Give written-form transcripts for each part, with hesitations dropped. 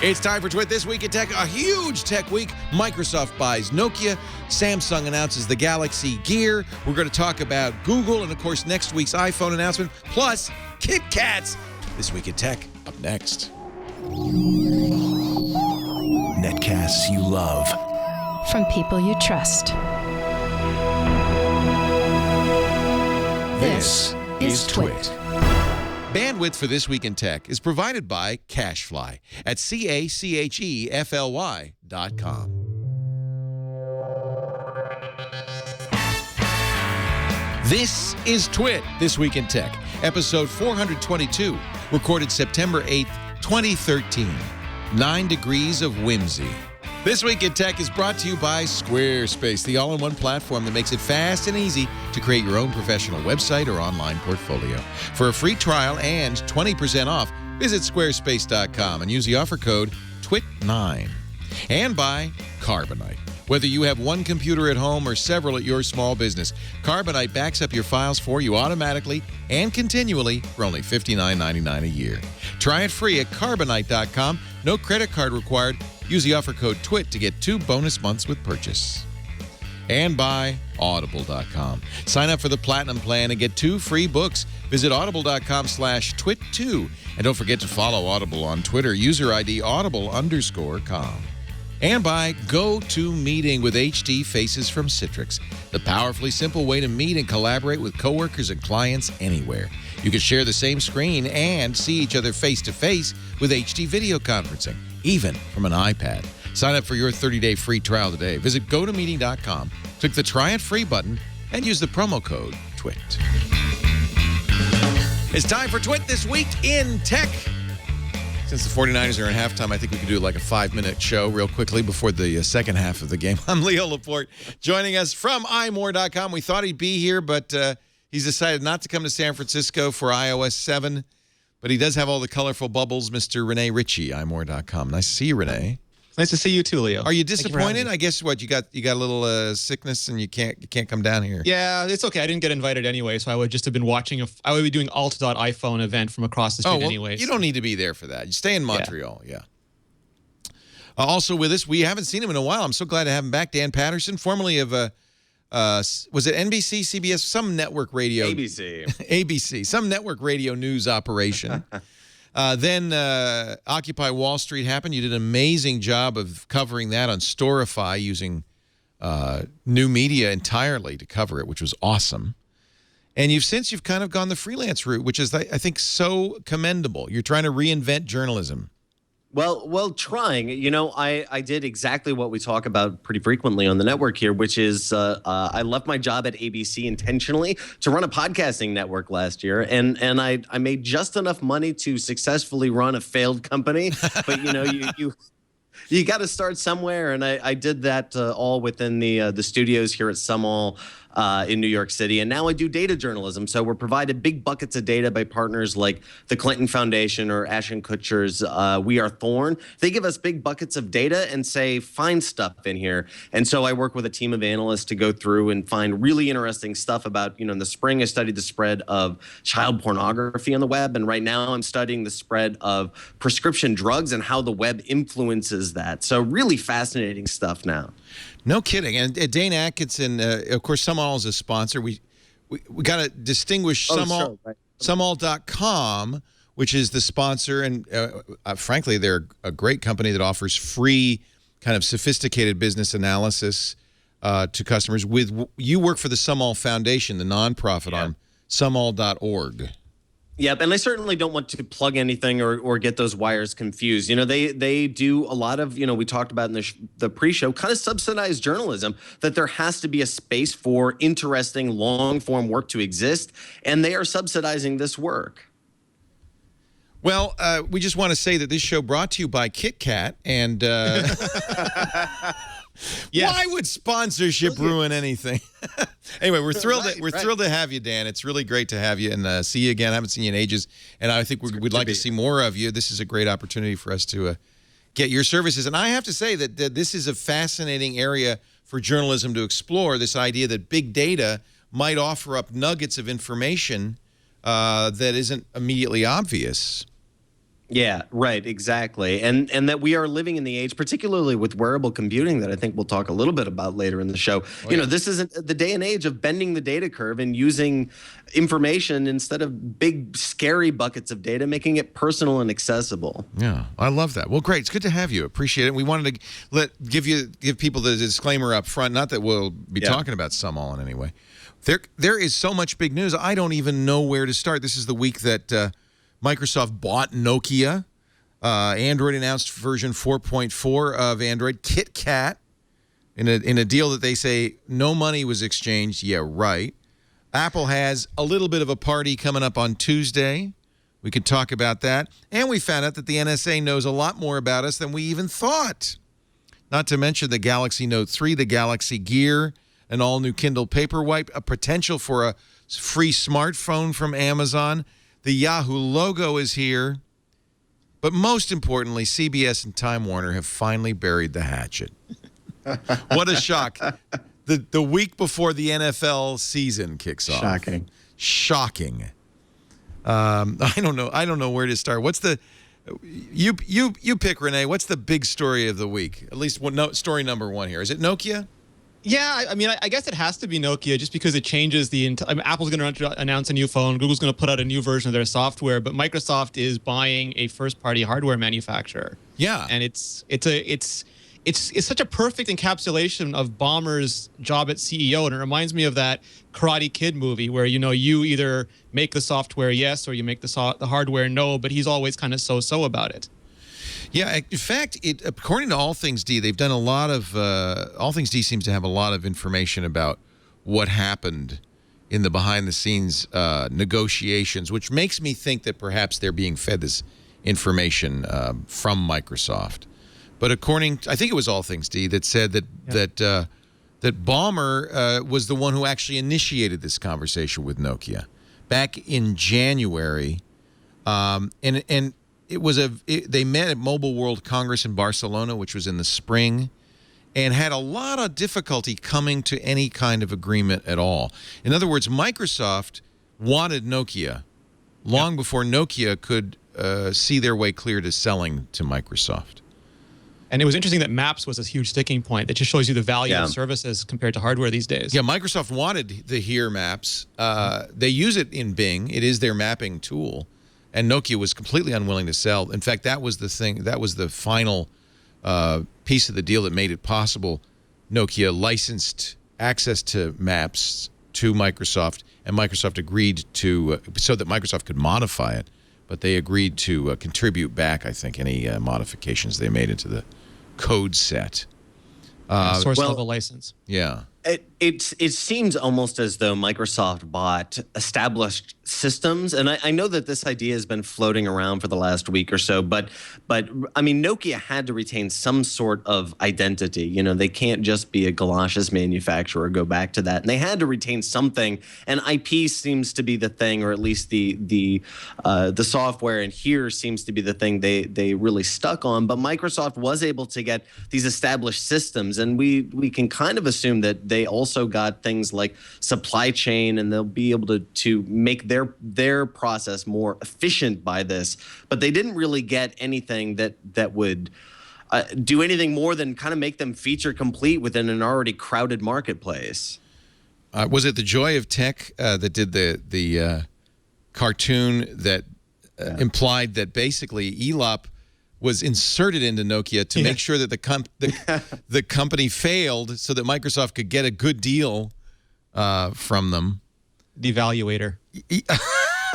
It's time for Twit This Week in Tech, a huge tech week. Microsoft buys Nokia. Samsung announces the Galaxy Gear. We're going to talk about Google and, of course, next week's iPhone announcement, plus KitKats. This Week in Tech, up next. Netcasts you love. From people you trust. This is Twit. Bandwidth for This Week in Tech is provided by CacheFly at CacheFly.com. This is Twit, This Week in Tech, episode 422, recorded September 8th, 2013. 9 degrees of whimsy. This Week in Tech is brought to you by Squarespace, the all-in-one platform that makes it fast and easy to create your own professional website or online portfolio. For a free trial and 20% off, visit squarespace.com and use the offer code TWIT9. And by Carbonite. Whether you have one computer at home or several at your small business, Carbonite backs up your files for you automatically and continually for only $59.99 a year. Try it free at Carbonite.com. No credit card required. Use the offer code TWIT to get 2 bonus months with purchase. And by Audible.com. Sign up for the Platinum Plan and get 2 free books. Visit audible.com/twit2. And don't forget to follow Audible on Twitter. User ID audible_com. And by GoToMeeting with HD Faces from Citrix, the powerfully simple way to meet and collaborate with coworkers and clients anywhere. You can share the same screen and see each other face-to-face with HD video conferencing, even from an iPad. Sign up for your 30-day free trial today. Visit GoToMeeting.com, click the Try It Free button, and use the promo code TWIT. It's time for Twit This Week in Tech. Since the 49ers are in halftime, I think we could do like a 5-minute show real quickly before the second half of the game. I'm Leo Laporte, joining us from imore.com. We thought he'd be here, but he's decided not to come to San Francisco for iOS 7. But he does have all the colorful bubbles, Mr. Rene Ritchie, imore.com. Nice to see you, Rene. It's nice to see you too, Leo. Are you disappointed? I guess what you got a little sickness and you can't come down here. Yeah, it's okay. I didn't get invited anyway, so I would just have been watching. I would be doing alt.iPhone event from across the street anyway. You don't need to be there for that. You stay in Montreal. Yeah. Also with us, we haven't seen him in a while. I'm so glad to have him back. Dan Patterson, formerly of was it NBC, CBS, some network radio? ABC. ABC, some network radio news operation. Then Occupy Wall Street happened. You did an amazing job of covering that on Storify using new media entirely to cover it, which was awesome. And you've kind of gone the freelance route, which is, I think, so commendable. You're trying to reinvent journalism. Well, trying. You know, I did exactly what we talk about pretty frequently on the network here, which is I left my job at ABC intentionally to run a podcasting network last year, and I made just enough money to successfully run a failed company. But you know, you got to start somewhere, and I did that all within the studios here at Sumall in New York City. And now I do data journalism. So we're provided big buckets of data by partners like the Clinton Foundation or Ashton Kutcher's We Are Thorn. They give us big buckets of data and say, find stuff in here. And so I work with a team of analysts to go through and find really interesting stuff about, in the spring, I studied the spread of child pornography on the web. And right now I'm studying the spread of prescription drugs and how the web influences that. So really fascinating stuff now. No kidding. And Dane Atkinson, of course, Sumall is a sponsor. We got to distinguish Sumall, right. Sumall.com, which is the sponsor. And frankly, they're a great company that offers free kind of sophisticated business analysis to customers. You work for the Sumall Foundation, the nonprofit arm, sumall.org. Yep, and I certainly don't want to plug anything or get those wires confused. They do a lot of, we talked about in the pre-show, kind of subsidized journalism, that there has to be a space for interesting long-form work to exist, and they are subsidizing this work. Well, we just want to say that this show brought to you by KitKat, and yes. Why would sponsorship ruin anything? Anyway, we're thrilled. We're thrilled to have you, Dan. It's really great to have you and see you again. I haven't seen you in ages, and I think we'd like to see more of you. This is a great opportunity for us to get your services. And I have to say that this is a fascinating area for journalism to explore. This idea that big data might offer up nuggets of information that isn't immediately obvious. Yeah, right, exactly. And that we are living in the age, particularly with wearable computing, that I think we'll talk a little bit about later in the show. This isn't the day and age of bending the data curve and using information instead of big, scary buckets of data, making it personal and accessible. Yeah, I love that. Well, great. It's good to have you. Appreciate it. We wanted to give people the disclaimer up front, not that we'll be talking about some all in any way. There is so much big news. I don't even know where to start. This is the week that Microsoft bought Nokia. Android announced version 4.4 of Android. KitKat, in a deal that they say no money was exchanged. Yeah, right. Apple has a little bit of a party coming up on Tuesday. We could talk about that. And we found out that the NSA knows a lot more about us than we even thought. Not to mention the Galaxy Note 3, the Galaxy Gear, an all-new Kindle Paperwhite, a potential for a free smartphone from Amazon. The Yahoo logo is here. But most importantly, CBS and Time Warner have finally buried the hatchet. What a shock. The week before the NFL season kicks off. Shocking. I don't know where to start. What's the you pick, Renee. What's the big story of the week? At least story number one here. Is it Nokia? Yeah, I mean, I guess it has to be Nokia just because it changes Apple's going to announce a new phone. Google's going to put out a new version of their software, but Microsoft is buying a first-party hardware manufacturer. Yeah, and it's such a perfect encapsulation of Ballmer's job at CEO, and it reminds me of that Karate Kid movie where you either make the software yes or you make the hardware no, but he's always kind of so about it. Yeah, in fact, according to All Things D, they've done a lot of All Things D seems to have a lot of information about what happened in the behind-the-scenes negotiations, which makes me think that perhaps they're being fed this information from Microsoft. But I think it was All Things D that said that Ballmer was the one who actually initiated this conversation with Nokia back in January, and they met at Mobile World Congress in Barcelona, which was in the spring, and had a lot of difficulty coming to any kind of agreement at all. In other words, Microsoft wanted Nokia long before Nokia could see their way clear to selling to Microsoft. And it was interesting that Maps was a huge sticking point. That just shows you the value of services compared to hardware these days. Yeah, Microsoft wanted the Here Maps. They use it in Bing. It is their mapping tool. And Nokia was completely unwilling to sell. In fact, that was the thing. That was the final piece of the deal that made it possible. Nokia licensed access to Maps to Microsoft, and Microsoft agreed to so that Microsoft could modify it. But they agreed to contribute back, I think, any modifications they made into the code set. Source level license. Yeah. It seems almost as though Microsoft bought established systems, and I know that this idea has been floating around for the last week or so, but I mean, Nokia had to retain some sort of identity. They can't just be a galoshes manufacturer, go back to that, and they had to retain something. And IP seems to be the thing, or at least the software in here seems to be the thing they really stuck on. But Microsoft was able to get these established systems, and we can kind of assume that they also got things like supply chain, and they'll be able to make their process more efficient by this. But they didn't really get anything that would do anything more than kind of make them feature complete within an already crowded marketplace. Was it the Joy of Tech that did the cartoon that implied that basically ELOP was inserted into Nokia to make sure that the company failed so that Microsoft could get a good deal from them? Devaluator.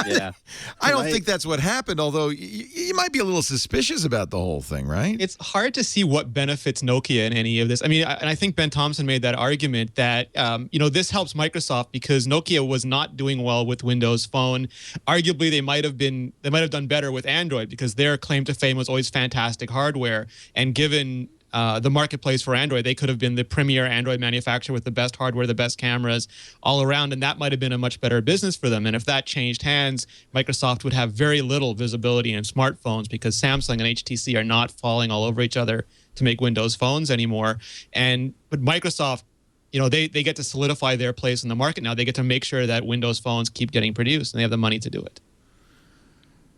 Yeah. I don't think that's what happened, although you might be a little suspicious about the whole thing, right? It's hard to see what benefits Nokia in any of this. I mean, and I think Ben Thompson made that argument that, this helps Microsoft because Nokia was not doing well with Windows Phone. Arguably, they might have done better with Android because their claim to fame was always fantastic hardware. And given the marketplace for Android, they could have been the premier Android manufacturer with the best hardware, the best cameras all around, and that might have been a much better business for them. And if that changed hands, Microsoft would have very little visibility in smartphones because Samsung and HTC are not falling all over each other to make Windows phones anymore. But Microsoft, they get to solidify their place in the market now. They get to make sure that Windows phones keep getting produced, and they have the money to do it.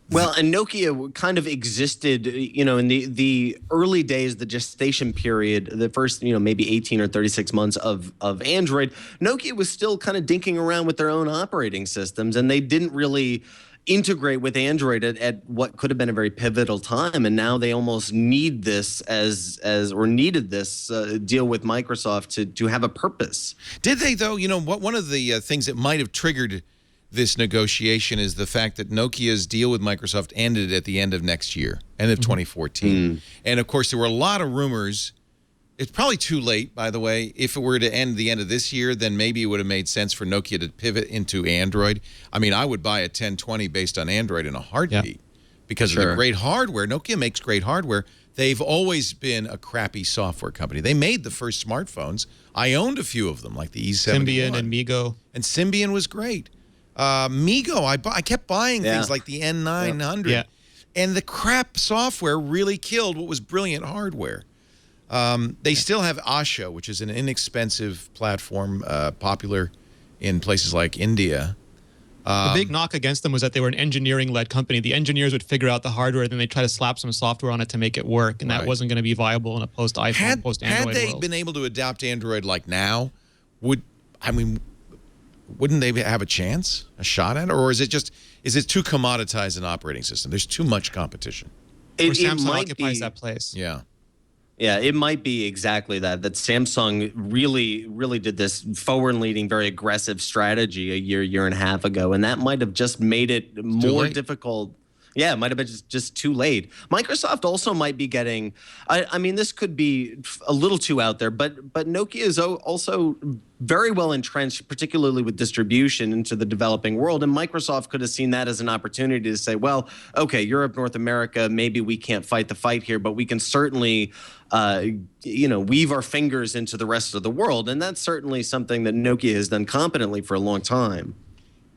Well, and Nokia kind of existed, in the early days, the gestation period, the first, maybe 18 or 36 months of Android. Nokia was still kind of dinking around with their own operating systems, and they didn't really integrate with Android at what could have been a very pivotal time. And now they almost need this needed this deal with Microsoft to have a purpose. Did they, though? One of the things that might have triggered this negotiation is the fact that Nokia's deal with Microsoft ended at the end of next year, end of 2014. And, of course, there were a lot of rumors. It's probably too late, by the way. If it were to end the end of this year, then maybe it would have made sense for Nokia to pivot into Android. I mean, I would buy a 1020 based on Android in a heartbeat because of the great hardware. Nokia makes great hardware. They've always been a crappy software company. They made the first smartphones. I owned a few of them, like the E71. Symbian and MeeGo. And Symbian was great. MeeGo, I kept buying things like the N900. Yeah. And the crap software really killed what was brilliant hardware. They still have Asha, which is an inexpensive platform popular in places like India. The big knock against them was that they were an engineering-led company. The engineers would figure out the hardware, then they'd try to slap some software on it to make it work, and that wasn't going to be viable in a post-iPhone, post-Android world. Had they been able to adapt Android like now, wouldn't they have a chance, a shot at it? Or is it too commoditized an operating system? There's too much competition. Samsung occupies that place. Yeah. Yeah, it might be exactly that Samsung really did this forward-leaning, very aggressive strategy a year and a half ago, and that might have just made it more difficult. Yeah, it might have been just too late. Microsoft also might be getting, I mean, this could be a little too out there, but Nokia is also very well entrenched, particularly with distribution into the developing world. And Microsoft could have seen that as an opportunity to say, well, okay, Europe, North America, maybe we can't fight the fight here, but we can certainly, weave our fingers into the rest of the world. And that's certainly something that Nokia has done competently for a long time.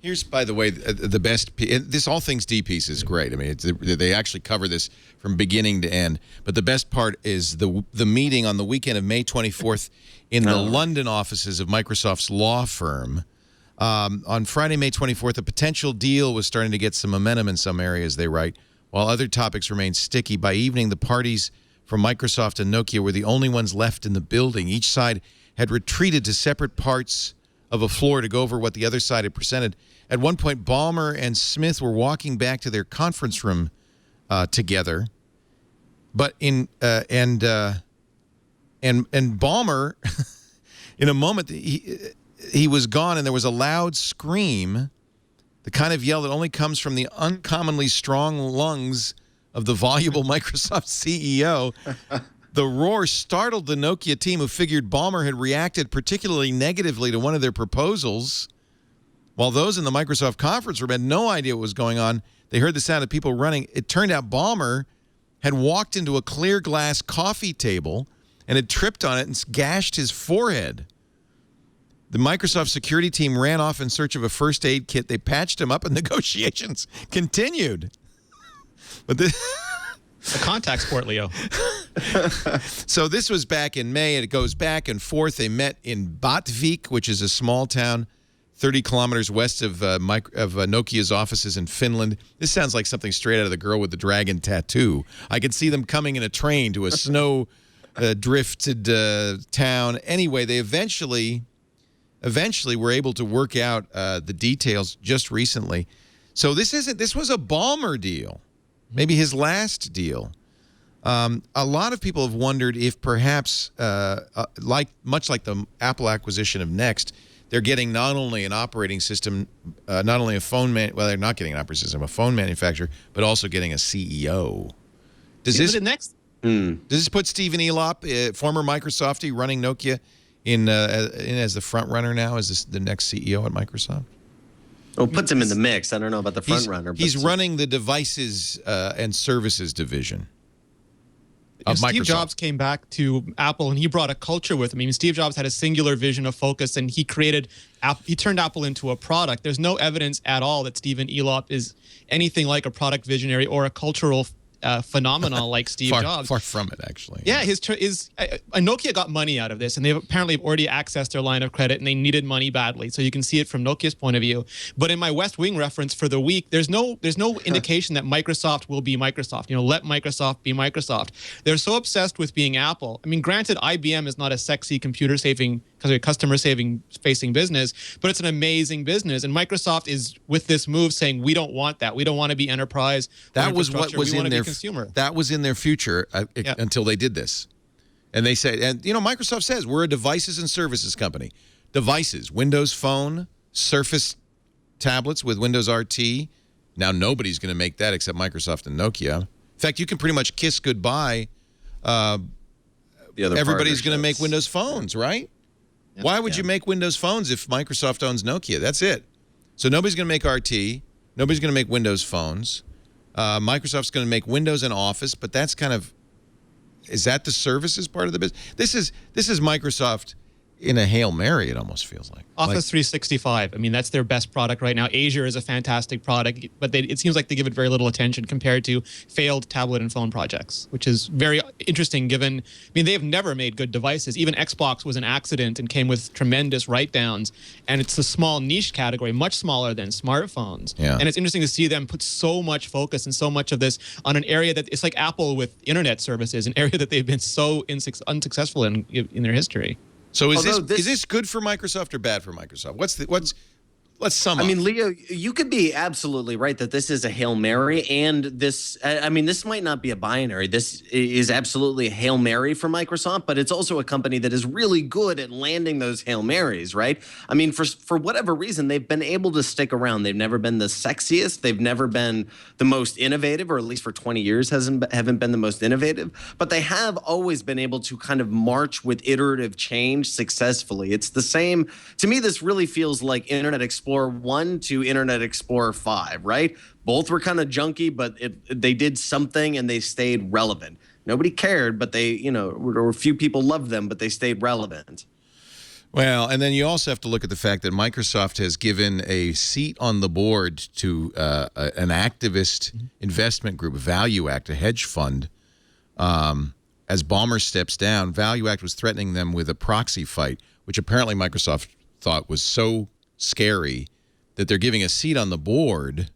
Here's, by the way, the best. This All Things D piece is great. I mean, they actually cover this from beginning to end. But the best part is the meeting on the weekend of May 24th in the London offices of Microsoft's law firm. On Friday, May 24th, a potential deal was starting to get some momentum in some areas, they write, while other topics remained sticky. By evening, the parties from Microsoft and Nokia were the only ones left in the building. Each side had retreated to separate parts of a floor to go over what the other side had presented. At one point, Ballmer and Smith were walking back to their conference room together, but and Ballmer, in a moment, he was gone, and there was a loud scream, the kind of yell that only comes from the uncommonly strong lungs of the voluble Microsoft CEO. The roar startled the Nokia team, who figured Ballmer had reacted particularly negatively to one of their proposals. While those in the Microsoft conference room had no idea what was going on, they heard the sound of people running. It turned out Ballmer had walked into a clear glass coffee table and had tripped on it and gashed his forehead. The Microsoft security team ran off in search of a first aid kit. They patched him up, and negotiations continued. But a contact sport, Leo. So this was back in May, and it goes back and forth. They met in Batvik, which is a small town 30 kilometers west of Nokia's offices in Finland. This sounds like something straight out of The Girl with the Dragon Tattoo. I could see them coming in a train to a snow-drifted town. Anyway, they eventually were able to work out the details just recently. So this was a Ballmer deal, maybe his last deal. A lot of people have wondered if perhaps, much like the Apple acquisition of Next, they're getting not only an operating system, not only a phone they're not getting an operating system, a phone manufacturer, but also getting a CEO. Does this put Stephen Elop, former Microsoftie, running Nokia, in as the front runner now? Is this the next CEO at Microsoft? Well, it puts him in the mix. I don't know about the front runner. He's running the devices and services division of Microsoft. Steve Jobs came back to Apple, and he brought a culture with him. I mean, Steve Jobs had a singular vision of focus, and he turned Apple into a product. There's no evidence at all that Stephen Elop is anything like a product visionary or a cultural phenomenon like Steve Jobs. Far from it, actually. Yeah, Nokia got money out of this, and they've apparently already accessed their line of credit, and they needed money badly. So you can see it from Nokia's point of view. But in my West Wing reference for the week, there's no indication that Microsoft will be Microsoft. Let Microsoft be Microsoft. They're so obsessed with being Apple. I mean, granted, IBM is not a sexy customer-facing business, but it's an amazing business. And Microsoft is with this move saying, we don't want that. We don't want to be enterprise. That was what was in their consumer. That was in their future until they did this. And they said, and Microsoft says we're a devices and services company. Devices, Windows Phone, Surface tablets with Windows RT. Now nobody's going to make that except Microsoft and Nokia. In fact, you can pretty much kiss goodbye. Everybody's going to make Windows Phones, right? Yep. Why would you make Windows Phones if Microsoft owns Nokia? That's it. So nobody's going to make RT. Nobody's going to make Windows Phones. Microsoft's going to make Windows and Office, but that's kind of, is that the services part of the business? This is Microsoft in a Hail Mary, it almost feels like. Office 365. I mean, that's their best product right now. Azure is a fantastic product, but it seems like they give it very little attention compared to failed tablet and phone projects, which is very interesting given, they have never made good devices. Even Xbox was an accident and came with tremendous write-downs, and it's a small niche category, much smaller than smartphones. Yeah. And it's interesting to see them put so much focus and so much of this on an area that it's like Apple with internet services, an area that they've been so unsuccessful in their history. So is this good for Microsoft or bad for Microsoft? Let's sum up. Leo, you could be absolutely right that this is a Hail Mary, and this might not be a binary. This is absolutely a Hail Mary for Microsoft, but it's also a company that is really good at landing those Hail Marys, right? For whatever reason, they've been able to stick around. They've never been the sexiest. They've never been the most innovative, or at least for 20 years haven't been the most innovative, but they have always been able to kind of march with iterative change successfully. It's the same, to me, this really feels like Internet Explorer 1 to Internet Explorer 5, right? Both were kind of junky, but they did something and they stayed relevant. Nobody cared, but or a few people loved them, but they stayed relevant. Well, and then you also have to look at the fact that Microsoft has given a seat on the board to an activist investment group, Value Act, a hedge fund. As Ballmer steps down, Value Act was threatening them with a proxy fight, which apparently Microsoft thought was so scary that they're giving a seat on the board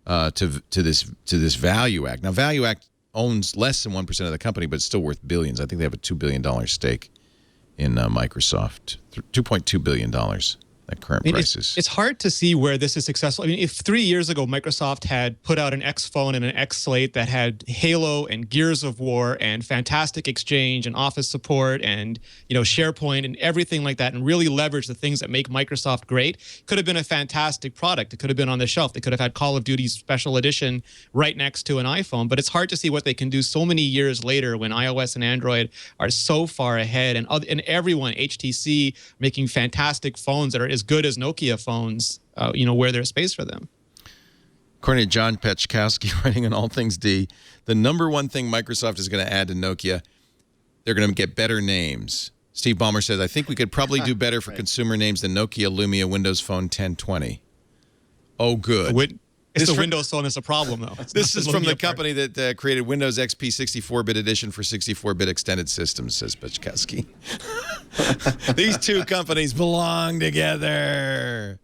to this Value Act. Now, Value Act owns less than 1% of the company, but it's still worth billions. I think they have a $2 billion stake in Microsoft, $2.2 billion at current prices. It's hard to see where this is successful. If 3 years ago Microsoft had put out an X phone and an X Slate that had Halo and Gears of War and fantastic Exchange and Office support and SharePoint and everything like that, and really leveraged the things that make Microsoft great, could have been a fantastic product. It could have been on the shelf. They could have had Call of Duty Special Edition right next to an iPhone. But it's hard to see what they can do so many years later when iOS and Android are so far ahead, and everyone, HTC, making fantastic phones that are as good as Nokia phones, where there's space for them. According to John Pechkowski, writing on All Things D, the number one thing Microsoft is going to add to Nokia, they're going to get better names. Steve Ballmer says, I think we could probably do better for consumer names than Nokia Lumia Windows Phone 1020. Oh, good. It's the Windows Phone that's a problem, though. This is from the company that created Windows XP 64-bit edition for 64-bit extended systems, says Pechkowski. These two companies belong together.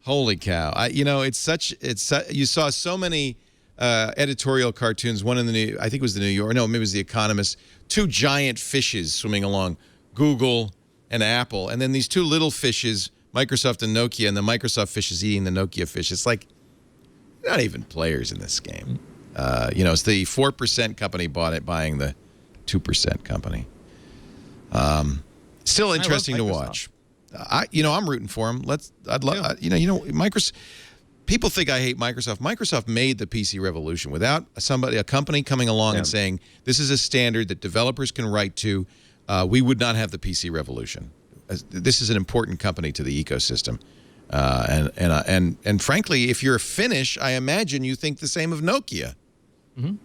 Holy cow! You saw so many editorial cartoons. One in I think it was the New York. No, maybe it was the Economist. Two giant fishes swimming along, Google and Apple, and then these two little fishes, Microsoft and Nokia, and the Microsoft fish is eating the Nokia fish. It's like, not even players in this game. It's the 4% company buying the 2% company. Still interesting to watch. I'm rooting for them. Microsoft. People think I hate Microsoft. Microsoft made the PC revolution without a company coming along and saying this is a standard that developers can write to. We would not have the PC revolution. This is an important company to the ecosystem. And frankly, if you're Finnish, I imagine you think the same of Nokia. Mm-hmm.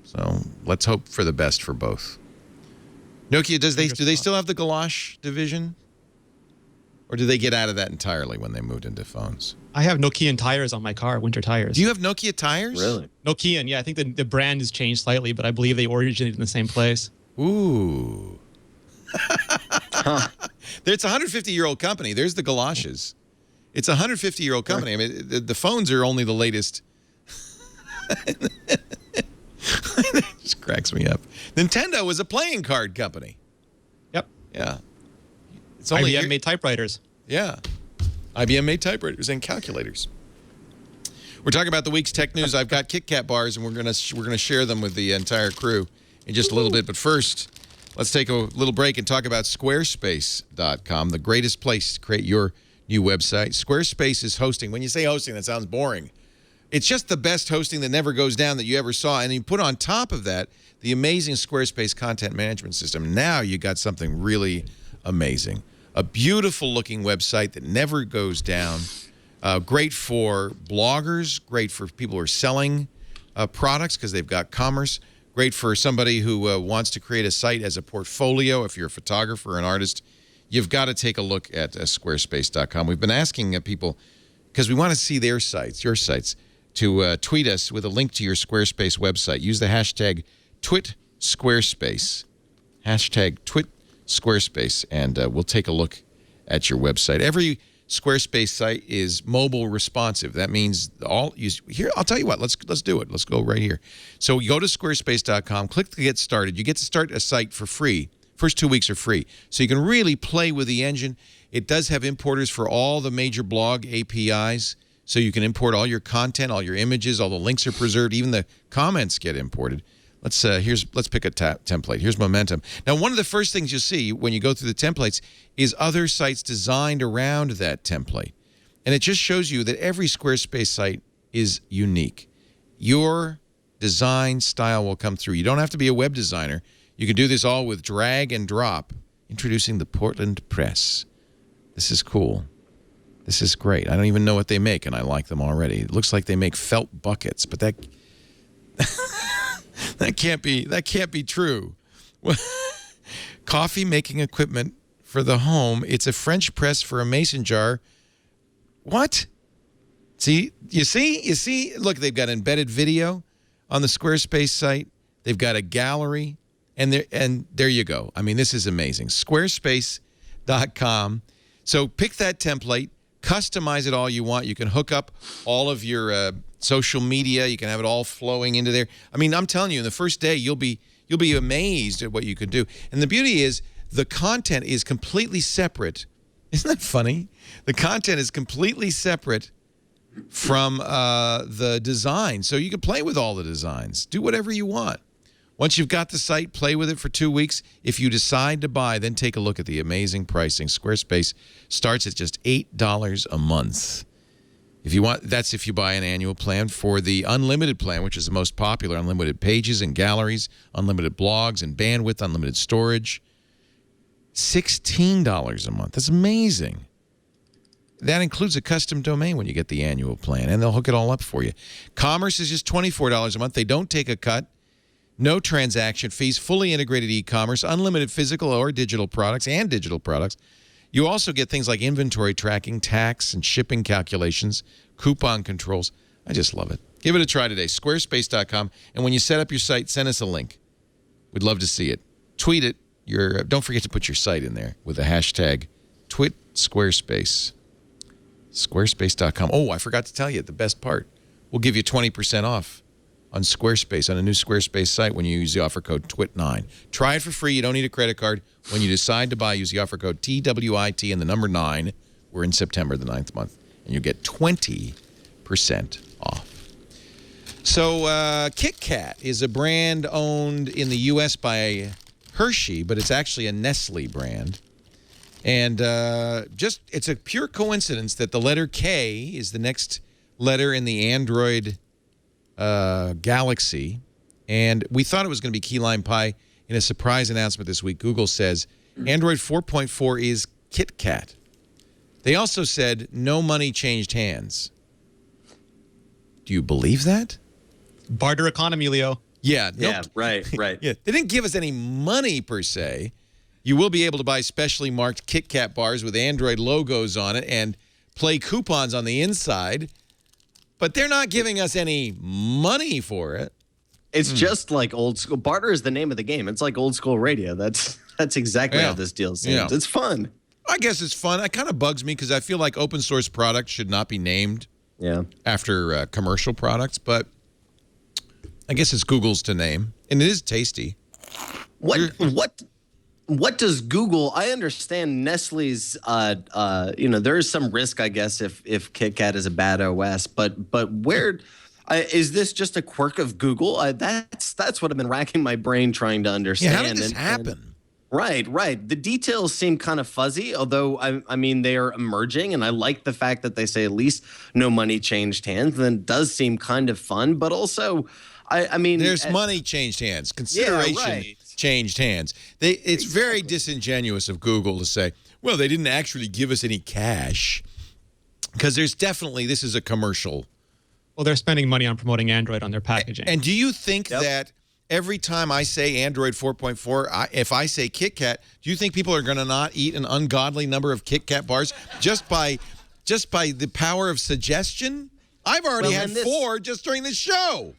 So let's hope for the best for both. Nokia, do they still have the Galosh division? Or did they get out of that entirely when they moved into phones? I have Nokian tires on my car, winter tires. Do you have Nokia tires? Really? Nokian, yeah. I think the brand has changed slightly, but I believe they originated in the same place. Ooh. It's a 150-year-old company. There's the galoshes. It's a 150-year-old company. I mean, the phones are only the latest. It just cracks me up. Nintendo was a playing card company. Yep. Yeah. It's only IBM made typewriters. Yeah. IBM made typewriters and calculators. We're talking about the week's tech news. I've got KitKat bars, and we're gonna share them with the entire crew in just a little bit. But first, let's take a little break and talk about Squarespace.com, the greatest place to create your new website. Squarespace is hosting. When you say hosting, that sounds boring. It's just the best hosting that never goes down that you ever saw. And you put on top of that the amazing Squarespace content management system. Now you got something really amazing. A beautiful-looking website that never goes down. Great for bloggers. Great for people who are selling products because they've got commerce. Great for somebody who wants to create a site as a portfolio. If you're a photographer or an artist, you've got to take a look at Squarespace.com. We've been asking people, because we want to see their sites, your sites, to tweet us with a link to your Squarespace website. Use the hashtag #TwitSquarespace. Hashtag #TwitSquarespace, and we'll take a look at your website. Every Squarespace site is mobile responsive. That means here. I'll tell you what. Let's do it. Let's go right here. So you go to squarespace.com, click to get started. You get to start a site for free. First 2 weeks are free, so you can really play with the engine. It does have importers for all the major blog APIs, so you can import all your content, all your images, all the links are preserved. Even the comments get imported. Let's pick a template. Here's Momentum. Now, one of the first things you'll see when you go through the templates is other sites designed around that template. And it just shows you that every Squarespace site is unique. Your design style will come through. You don't have to be a web designer. You can do this all with drag and drop. Introducing the Portland Press. This is cool. This is great. I don't even know what they make, and I like them already. It looks like they make felt buckets, but that... That can't be true. Coffee making equipment for the home. It's a French press for a mason jar. What? See? You see? Look, they've got embedded video on the Squarespace site. They've got a gallery, and there you go. I mean, this is amazing. Squarespace.com. So pick that template, customize it all you want. You can hook up all of your social media. You can have it all flowing into there. I mean, I'm telling you, in the first day, you'll be amazed at what you can do. And the beauty is the content is completely separate. Isn't that funny? The content is completely separate from the design. So you can play with all the designs. Do whatever you want. Once you've got the site, play with it for 2 weeks. If you decide to buy, then take a look at the amazing pricing. Squarespace starts at just $8 a month. If you want, that's if you buy an annual plan. For the unlimited plan, which is the most popular, unlimited pages and galleries, unlimited blogs and bandwidth, unlimited storage, $16 a month. That's amazing. That includes a custom domain when you get the annual plan, and they'll hook it all up for you. Commerce is just $24 a month. They don't take a cut. No transaction fees, fully integrated e-commerce, unlimited physical or digital products and digital products. You also get things like inventory tracking, tax and shipping calculations, coupon controls. I just love it. Give it a try today, squarespace.com. And when you set up your site, send us a link. We'd love to see it. Tweet it. Don't forget to put your site in there with the hashtag #TwitSquarespace. Squarespace.com. Oh, I forgot to tell you the best part. We'll give you 20% off on Squarespace, on a new Squarespace site when you use the offer code TWIT9. Try it for free. You don't need a credit card. When you decide to buy, use the offer code TWIT and the number 9. We're in September, the 9th month. And you'll get 20% off. So KitKat is a brand owned in the U.S. by Hershey, but it's actually a Nestle brand. And it's a pure coincidence that the letter K is the next letter in the Android Galaxy, and we thought it was going to be key lime pie. In a surprise announcement this week, Google says Android 4.4 is KitKat. They also said no money changed hands. Do you believe that? Barter economy, Leo. Yeah. Yeah, right. Yeah, they didn't give us any money per se, You will be able to buy specially marked KitKat bars with Android logos on it and play coupons on the inside, but they're not giving us any money for it. It's just like old school. Barter is the name of the game. It's like old school radio. That's exactly how this deal seems. Yeah. It's fun. I guess it's fun. It kind of bugs me because I feel like open source products should not be named after commercial products, but I guess it's Google's to name, and it is tasty. What does Google? I understand Nestle's. There is some risk, I guess, if KitKat is a bad OS. But where is this just a quirk of Google? That's what I've been racking my brain trying to understand. Yeah, how did this happen? Right. The details seem kind of fuzzy, although I mean they are emerging, and I like the fact that they say at least no money changed hands. Then it does seem kind of fun, but also, I mean, there's money changed hands, consideration changed hands. It's very disingenuous of Google to say, well, they didn't actually give us any cash, because this is a commercial. Well, they're spending money on promoting Android on their packaging. And do you think that every time I say Android 4.4, if I say KitKat, do you think people are going to not eat an ungodly number of KitKat bars just by the power of suggestion? I've already had 4 just during the show.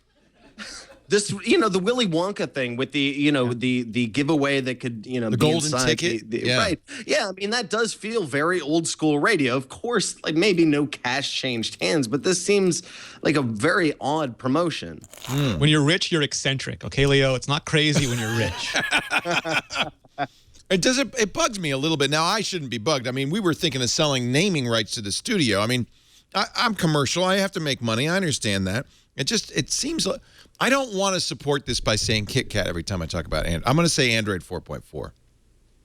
This, the Willy Wonka thing with the, the giveaway that could, the be golden inside ticket. Right. Yeah. I mean, that does feel very old school radio. Of course, like maybe no cash changed hands, but this seems like a very odd promotion. When you're rich, you're eccentric. Okay, Leo, it's not crazy when you're rich. It bugs me a little bit. Now, I shouldn't be bugged. I mean, we were thinking of selling naming rights to the studio. I mean, I'm commercial. I have to make money. I understand that. It seems like I don't want to support this by saying KitKat every time I talk about Android. I'm going to say Android 4.4.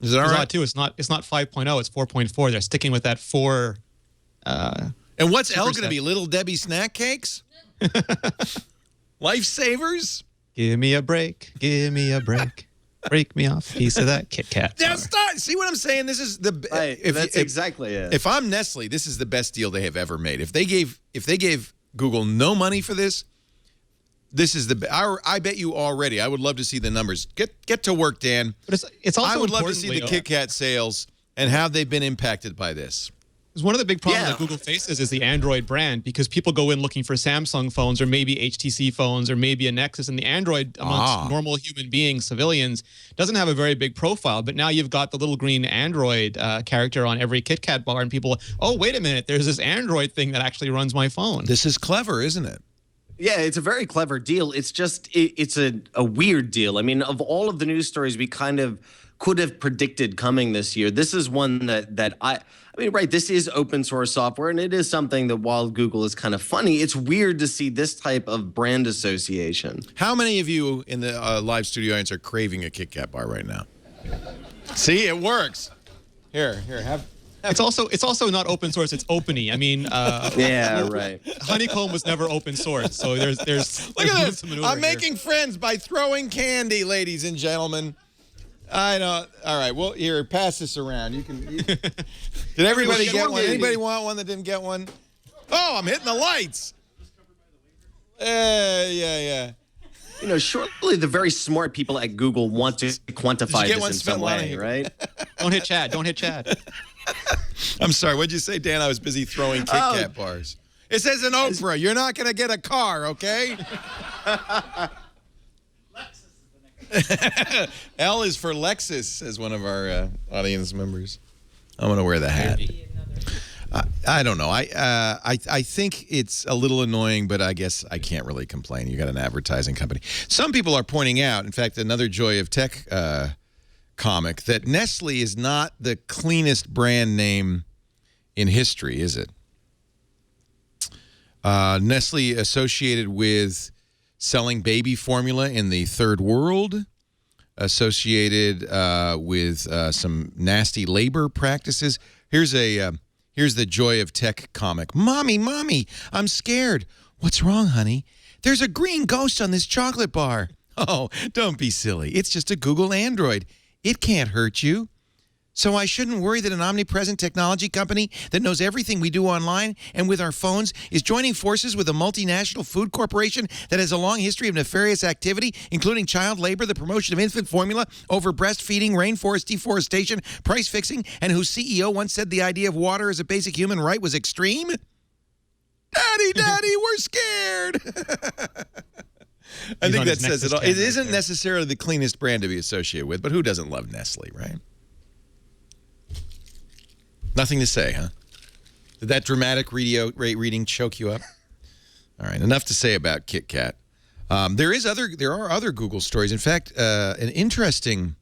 Is it all right? It's not 5.0. It's 4.4. They're sticking with that 4. And what's L going to be? Little Debbie snack cakes? Lifesavers? Give me a break. Give me a break. Break me off a piece of that KitKat. See what I'm saying? This is the that's exactly it. If I'm Nestle, this is the best deal they have ever made. If they gave Google no money for this, this is I bet you already. I would love to see the numbers. Get to work, Dan. But it's also I would love to see the KitKat sales and how they've been impacted by this. Because one of the big problems that Google faces is the Android brand, because people go in looking for Samsung phones or maybe HTC phones or maybe a Nexus, and the Android amongst normal human beings, civilians, doesn't have a very big profile. But now you've got the little green Android character on every KitKat bar, and people, oh, wait a minute, there's this Android thing that actually runs my phone. This is clever, isn't it? Yeah, it's a very clever deal. It's just it's a weird deal. I mean, of all of the news stories we kind of could have predicted coming this year, this is one that I mean, right, this is open source software, and it is something that while Google is kind of funny, it's weird to see this type of brand association. How many of you in the live studio audience are craving a KitKat bar right now? See, it works. Here, have. It's also not open source. It's openy. I mean, right. Honeycomb was never open source, so there's Look at this. I'm making friends by throwing candy, ladies and gentlemen. I know. All right. Well, here, pass this around. Did everybody get one? Anybody want one that didn't get one? Oh, I'm hitting the lights. Yeah. Surely the very smart people at Google want to quantify this in some way, right? Don't hit Chad. I'm sorry. What'd you say, Dan? I was busy throwing KitKat bars. It says an Oprah. You're not going to get a car, okay? L is for Lexus, says one of our audience members. I'm going to wear the hat. I don't know. I think it's a little annoying, but I guess I can't really complain. You got an advertising company. Some people are pointing out, in fact, another Joy of Tech comic, that Nestle is not the cleanest brand name in history, is it? Nestle associated with selling baby formula in the third world, associated with some nasty labor practices. Here's the Joy of Tech comic. Mommy, I'm scared. What's wrong, honey? There's a green ghost on this chocolate bar. Oh, don't be silly. It's just a Google Android. It can't hurt you. So I shouldn't worry that an omnipresent technology company that knows everything we do online and with our phones is joining forces with a multinational food corporation that has a long history of nefarious activity, including child labor, the promotion of infant formula, over breastfeeding, rainforest deforestation, price fixing, and whose CEO once said the idea of water as a basic human right was extreme? Daddy, we're scared. I think that says it all. It isn't necessarily the cleanest brand to be associated with, but who doesn't love Nestle, right? Nothing to say, huh? Did that dramatic reading choke you up? All right, enough to say about KitKat. There are other Google stories. In fact, an interesting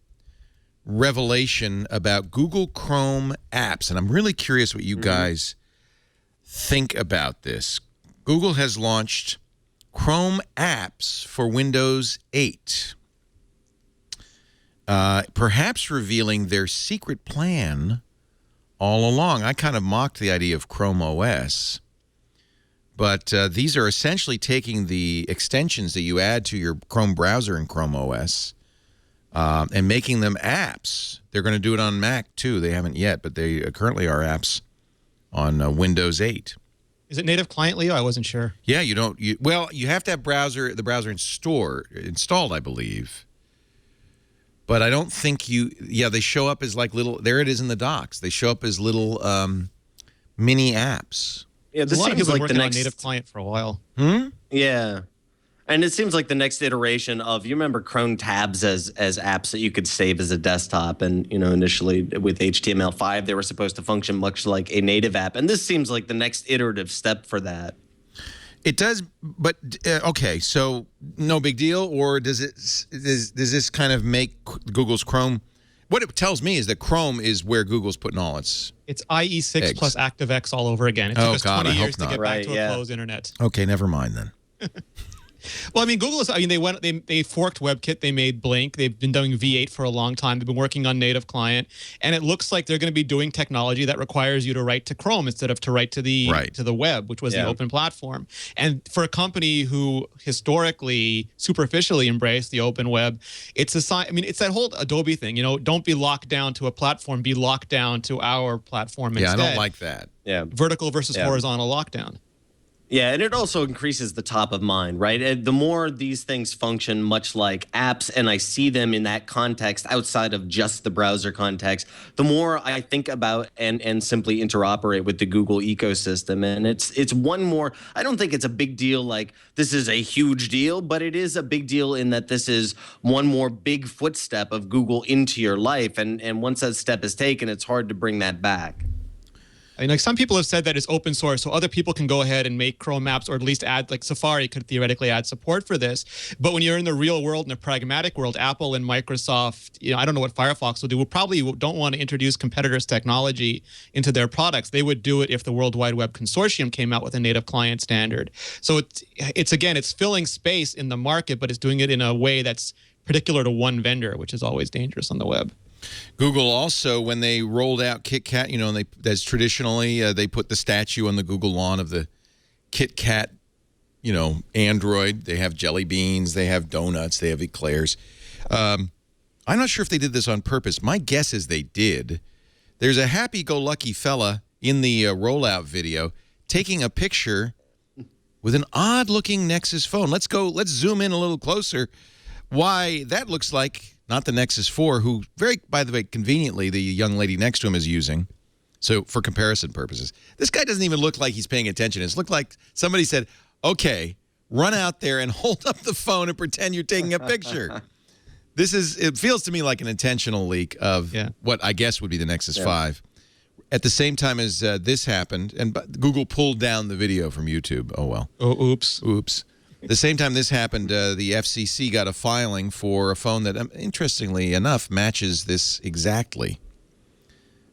revelation about Google Chrome apps, and I'm really curious what you guys think about this. Google has launched Chrome apps for Windows 8, perhaps revealing their secret plan all along. I kind of mocked the idea of Chrome OS, but these are essentially taking the extensions that you add to your Chrome browser in Chrome OS and making them apps. They're going to do it on Mac, too. They haven't yet, but they currently are apps on Windows 8. Is it native client, Leo? I wasn't sure. Yeah, you don't. Well, you have to have the browser installed, I believe. But I don't think they show up as like little, there it is in the docs. They show up as little mini apps. Yeah, this seems like the next native client for a while. Yeah. And it seems like the next iteration of, you remember Chrome tabs as apps that you could save as a desktop. And, initially with HTML5, they were supposed to function much like a native app. And this seems like the next iterative step for that. It does, but okay, so no big deal, or does this kind of make Google's Chrome? What it tells me is that Chrome is where Google's putting all its IE6 eggs. Plus ActiveX all over again. It took us 20 years to get back to a closed internet. Okay, never mind then. Well, I mean, Google is. I mean, they forked WebKit. They made Blink. They've been doing V8 for a long time. They've been working on native client, and it looks like they're going to be doing technology that requires you to write to Chrome instead of to write to the web, which was the open platform. And for a company who historically, superficially embraced the open web, it's a sign. I mean, it's that whole Adobe thing. Don't be locked down to a platform. Be locked down to our platform instead. Yeah, I don't like that. Yeah, vertical versus horizontal lockdown. Yeah, and it also increases the top of mind, right? And the more these things function much like apps, and I see them in that context outside of just the browser context, the more I think about and simply interoperate with the Google ecosystem. And it's one more, I don't think it's a big deal like this is a huge deal, but it is a big deal in that this is one more big footstep of Google into your life. And once that step is taken, it's hard to bring that back. I mean, like some people have said that it's open source, so other people can go ahead and make Chrome apps, or at least add, like Safari could theoretically add support for this. But when you're in the real world, in a pragmatic world, Apple and Microsoft, I don't know what Firefox will do. We probably don't want to introduce competitors' technology into their products. They would do it if the World Wide Web Consortium came out with a native client standard. So it's filling space in the market, but it's doing it in a way that's particular to one vendor, which is always dangerous on the web. Google also, when they rolled out KitKat, and as traditionally, they put the statue on the Google lawn of the KitKat, Android. They have jelly beans, they have donuts, they have eclairs. I'm not sure if they did this on purpose. My guess is they did. There's a happy-go-lucky fella in the rollout video taking a picture with an odd-looking Nexus phone. Let's zoom in a little closer. Why, that looks like not the Nexus 4, who by the way, conveniently, the young lady next to him is using. So for comparison purposes, this guy doesn't even look like he's paying attention. It's looked like somebody said, okay, run out there and hold up the phone and pretend you're taking a picture. It feels to me like an intentional leak of what I guess would be the Nexus 5. At the same time as this happened, and Google pulled down the video from YouTube. Oh, well. Oh, oops. Oops. At the same time this happened, the FCC got a filing for a phone that, interestingly enough, matches this exactly.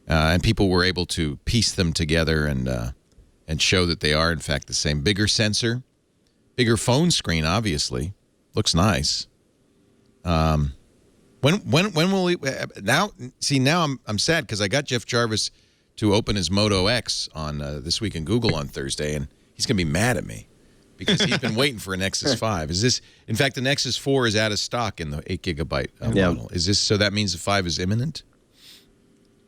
And people were able to piece them together and show that they are, in fact, the same. Bigger sensor, bigger phone screen, obviously. Looks nice. When will we... Now I'm sad because I got Jeff Jarvis to open his Moto X on This Week in Google on Thursday, and he's going to be mad at me. Because he's been waiting for a Nexus 5. In fact, the Nexus 4 is out of stock in the 8 gigabyte model. Is this, so that means the 5 is imminent?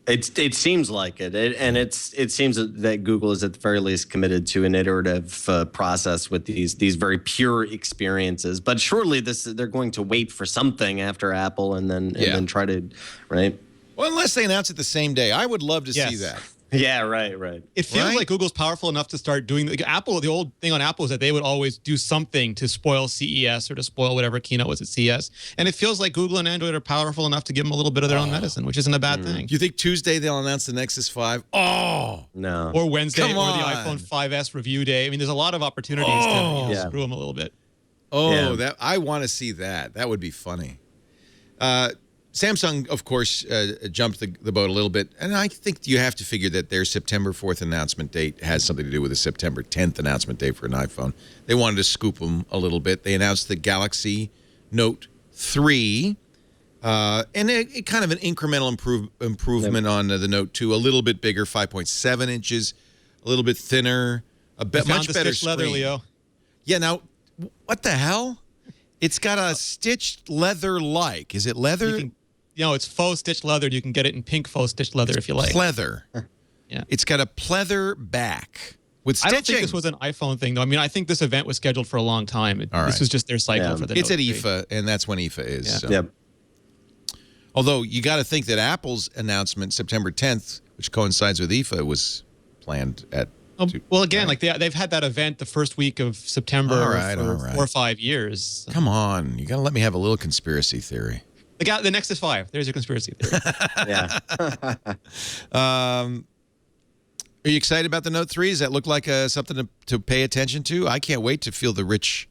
It seems like it, it seems that Google is at the very least committed to an iterative process with these very pure experiences. But surely they're going to wait for something after Apple and then try to, right? Well, unless they announce it the same day, I would love to see that. Yeah, right. It feels like Google's powerful enough to start doing Apple. The old thing on Apple is that they would always do something to spoil CES or to spoil whatever keynote was at CES. And it feels like Google and Android are powerful enough to give them a little bit of their own medicine, which isn't a bad thing. Do you think Tuesday they'll announce the Nexus 5? Oh, no. Or Wednesday or the iPhone 5S review day. I mean, there's a lot of opportunities to screw them a little bit. That I want to see that. That would be funny. Samsung, of course, jumped the boat a little bit, and I think you have to figure that their September 4th announcement date has something to do with the September 10th announcement date for an iPhone. They wanted to scoop them a little bit. They announced the Galaxy Note 3, and it kind of an incremental improvement on the Note 2, a little bit bigger, 5.7 inches, a little bit thinner, much better screen. Leather, Leo. Yeah, now, what the hell? It's got a stitched leather-like. Is it leather? It's faux stitched leather. You can get it in pink faux stitched leather if you like. Pleather. Yeah. It's got a pleather back with stitching. I don't think this was an iPhone thing, though. I mean, I think this event was scheduled for a long time. This was just their cycle for the It's Note at 3. IFA, and that's when IFA is. Yeah. So. Yep. Although, you got to think that Apple's announcement, September 10th, which coincides with IFA, was planned at... Well, again, like they've had that event the first week of September for 4 or 5 years. Come on. You got to let me have a little conspiracy theory. The Nexus 5. There's your conspiracy theory. Yeah. Are you excited about the Note 3? Does that look like something to pay attention to? I can't wait to feel the rich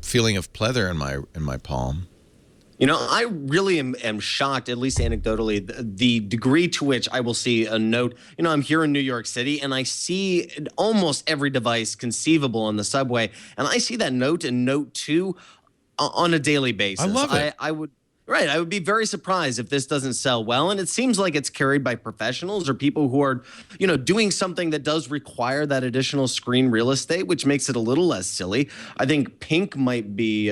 feeling of pleather in my palm. I really am shocked, at least anecdotally, the degree to which I will see a Note. I'm here in New York City, and I see almost every device conceivable on the subway, and I see that Note and Note 2 on a daily basis. I love it. I would be very surprised if this doesn't sell well, and it seems like it's carried by professionals or people who are, doing something that does require that additional screen real estate, which makes it a little less silly. I think pink might be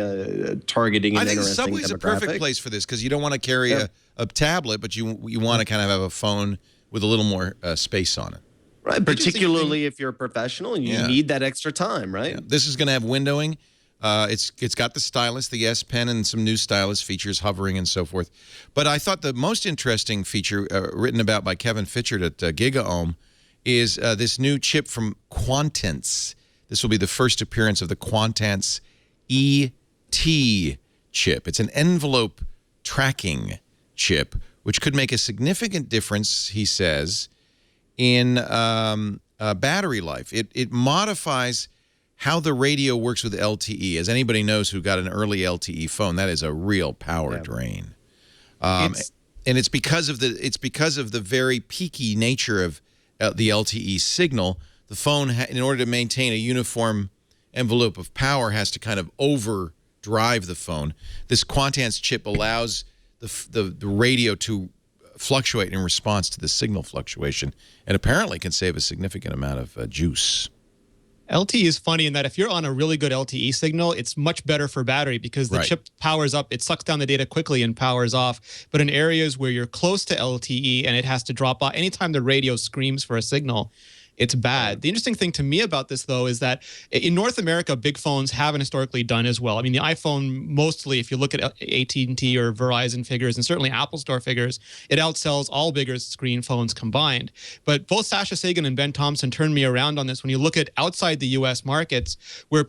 targeting an interesting demographic. I think Subway's a perfect place for this because you don't want to carry a tablet, but you want to kind of have a phone with a little more space on it. Right, particularly if you're a professional and you need that extra time, right? Yeah. This is going to have windowing. It's got the stylus, the S Pen, and some new stylus features, hovering and so forth. But I thought the most interesting feature written about by Kevin Fitchard at GigaOM is this new chip from Quantance. This will be the first appearance of the Quantance ET chip. It's an envelope tracking chip, which could make a significant difference, he says, in battery life. It modifies how the radio works with LTE. As anybody knows who got an early LTE phone, that is a real power drain. And it's because of the very peaky nature of the LTE signal. The phone, in order to maintain a uniform envelope of power, has to kind of overdrive the phone. This Quantance chip allows the radio to fluctuate in response to the signal fluctuation, and apparently can save a significant amount of juice. LTE is funny in that if you're on a really good LTE signal, it's much better for battery because the chip powers up, it sucks down the data quickly and powers off. But in areas where you're close to LTE and it has to drop off, anytime the radio screams for a signal, it's bad. The interesting thing to me about this, though, is that in North America, big phones haven't historically done as well. I mean, the iPhone, mostly, if you look at AT&T or Verizon figures, and certainly Apple Store figures, it outsells all bigger screen phones combined. But both Sasha Sagan and Ben Thompson turned me around on this. When you look at outside the U.S. markets, where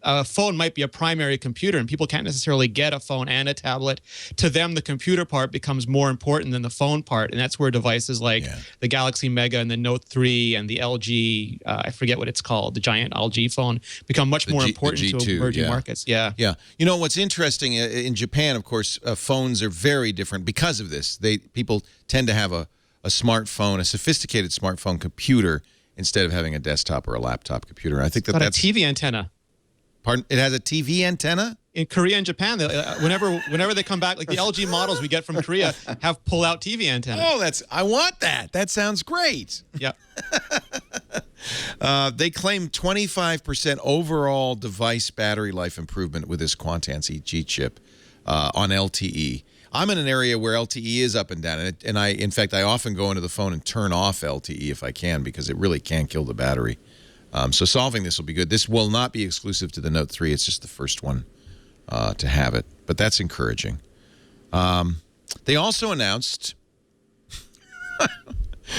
a phone might be a primary computer, and people can't necessarily get a phone and a tablet, to them, the computer part becomes more important than the phone part. And that's where devices like the Galaxy Mega and the Note 3 and the LG, I forget what it's called, the giant LG phone, become much more important to emerging markets. Yeah. You know, what's interesting, in Japan, of course, phones are very different because of this. People tend to have a smartphone, a sophisticated smartphone computer, instead of having a desktop or a laptop computer. I think that's a TV antenna. Pardon? It has a TV antenna? In Korea and Japan, whenever they come back, like the LG models we get from Korea have pull-out TV antennas. Oh, I want that. That sounds great. Yeah. They claim 25% overall device battery life improvement with this Quantance EG chip. on LTE. I'm in an area where LTE is up and down, and in fact, I often go into the phone and turn off LTE if I can because it really can kill the battery. So solving this will be good. This will not be exclusive to the Note 3. It's just the first one to have it, but that's encouraging. They also announced...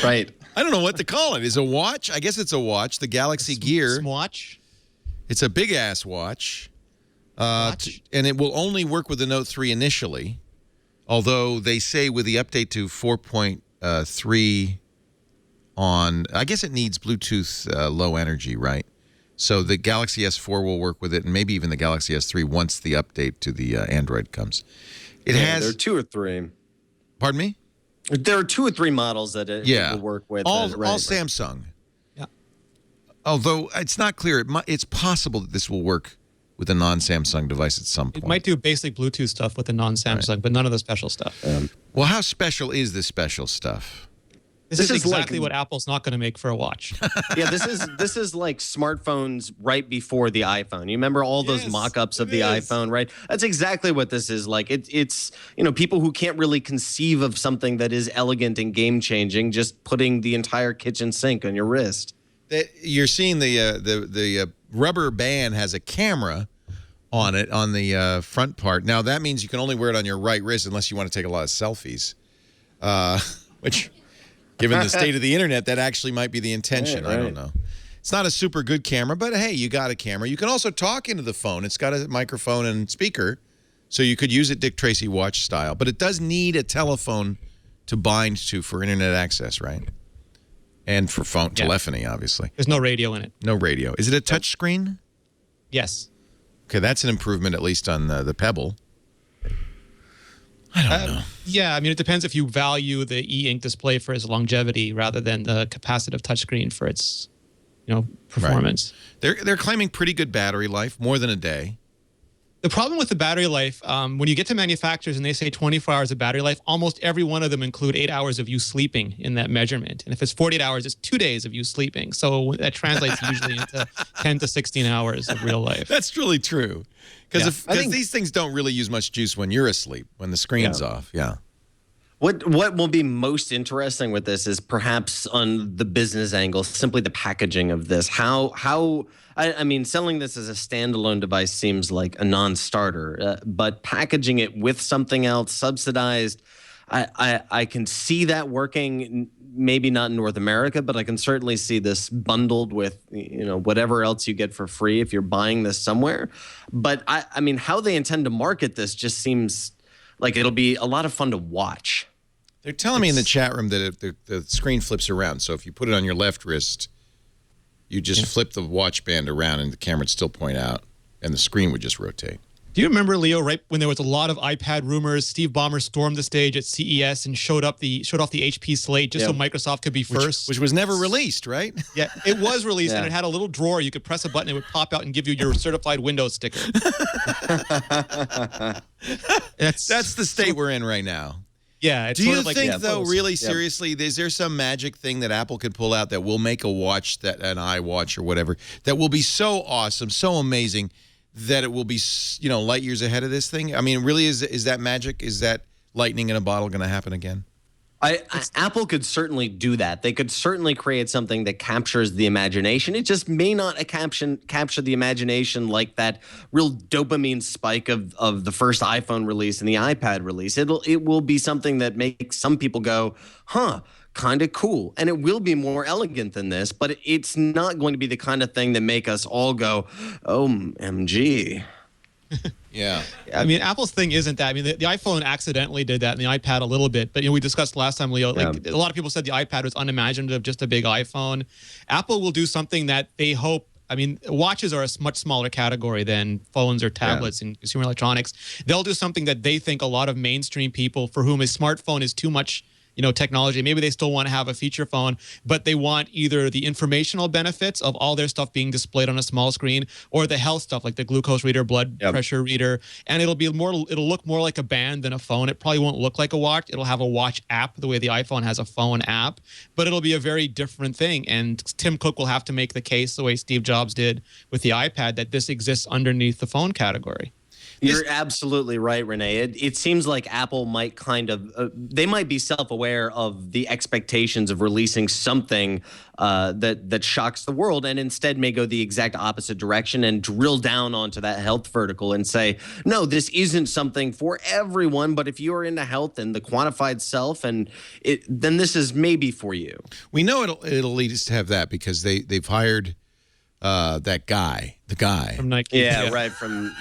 Right. I don't know what to call it. Is it a watch? I guess it's a watch. The Galaxy Gear. Watch. It's a big-ass watch. And it will only work with the Note 3 initially, although they say with the update to 4.3 on, I guess it needs Bluetooth low energy, right? So the Galaxy S4 will work with it, and maybe even the Galaxy S3 once the update to the Android comes. It has... There are 2 or 3. Pardon me? There are 2 or 3 models that it will work with. All Samsung. Yeah. Although it's not clear. It's possible that this will work with a non-Samsung device at some point. It might do basic Bluetooth stuff with a non-Samsung, but none of the special stuff. Well, how special is this special stuff? This is exactly what Apple's not going to make for a watch. Yeah, this is like smartphones right before the iPhone. You remember all those mock-ups of the iPhone, right? That's exactly what this is like. It's people who can't really conceive of something that is elegant and game-changing, just putting the entire kitchen sink on your wrist. You're seeing the rubber band has a camera on it on the front part. Now that means you can only wear it on your right wrist unless you want to take a lot of selfies, which. Given the state of the internet, that actually might be the intention. Right. I don't know. It's not a super good camera, but hey, you got a camera. You can also talk into the phone. It's got a microphone and speaker, so you could use it Dick Tracy watch style. But it does need a telephone to bind to for internet access, right? And for phone telephony, obviously. There's no radio in it. No radio. Is it a touch screen? Yes. Okay, that's an improvement at least on the Pebble. I don't know. Yeah, I mean, it depends if you value the e-ink display for its longevity rather than the capacitive touchscreen for its, performance. Right. They're claiming pretty good battery life, more than a day. The problem with the battery life, when you get to manufacturers and they say 24 hours of battery life, almost every one of them include 8 hours of you sleeping in that measurement. And if it's 48 hours, it's 2 days of you sleeping. So that translates usually into 10 to 16 hours of real life. That's really true. Because these things don't really use much juice when you're asleep, when the screen's off. Yeah. What will be most interesting with this is perhaps on the business angle, simply the packaging of this. I mean, selling this as a standalone device seems like a non-starter, but packaging it with something else, subsidized, I can see that working. Maybe not in North America, but I can certainly see this bundled with whatever else you get for free if you're buying this somewhere. But I mean, how they intend to market this just seems like it'll be a lot of fun to watch. They're telling me in the chat room that the screen flips around. So if you put it on your left wrist, you just flip the watch band around and the camera would still point out and the screen would just rotate. Do you remember, Leo, right when there was a lot of iPad rumors, Steve Ballmer stormed the stage at CES and showed off the HP Slate just so Microsoft could be first? Which was never released, right? Yeah, it was released, and it had a little drawer. You could press a button, it would pop out and give you your certified Windows sticker. That's the state we're in right now. Yeah. It's Do you sort of think, though, really seriously, is there some magic thing that Apple could pull out that will make a watch, an iWatch or whatever, that will be so awesome, so amazing, that it will be, light years ahead of this thing? I mean, really, is that magic? Is that lightning in a bottle going to happen again? Apple could certainly do that. They could certainly create something that captures the imagination. It just may not capture the imagination like that real dopamine spike of the first iPhone release and the iPad release. It will be something that makes some people go, huh, kind of cool. And it will be more elegant than this, but it's not going to be the kind of thing that make us all go, OMG. Yeah. I mean, Apple's thing isn't that. I mean, the iPhone accidentally did that and the iPad a little bit. But, we discussed last time, Leo, a lot of people said the iPad was unimaginative, just a big iPhone. Apple will do something that they hope. I mean, watches are a much smaller category than phones or tablets and consumer electronics. They'll do something that they think a lot of mainstream people for whom a smartphone is too much technology. Maybe they still want to have a feature phone, but they want either the informational benefits of all their stuff being displayed on a small screen or the health stuff like the glucose reader, blood pressure reader. And it'll look more like a band than a phone. It probably won't look like a watch. It'll have a watch app the way the iPhone has a phone app, but it'll be a very different thing. And Tim Cook will have to make the case the way Steve Jobs did with the iPad that this exists underneath the phone category. You're absolutely right, Renee. It seems like Apple might kind of they might be self-aware of the expectations of releasing something that shocks the world, and instead may go the exact opposite direction and drill down onto that health vertical and say, no, this isn't something for everyone, but if you're into health and the quantified self, then this is maybe for you. We know it'll lead us to have that because they've hired that guy, the guy from Nike. Yeah, right. And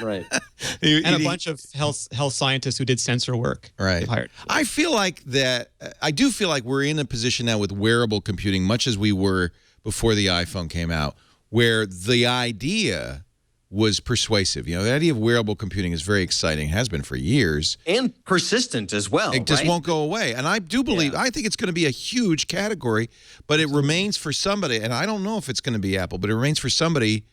a bunch of health scientists who did sensor work. Right. Hired. I feel like that. I do feel like we're in a position now with wearable computing, much as we were before the iPhone came out, where the idea was persuasive. You know, the idea of wearable computing is very exciting, has been for years. And persistent as well. It just won't go away. And I do believe, I think it's going to be a huge category, but it remains for somebody, and I don't know if it's going to be Apple, but it remains for somebody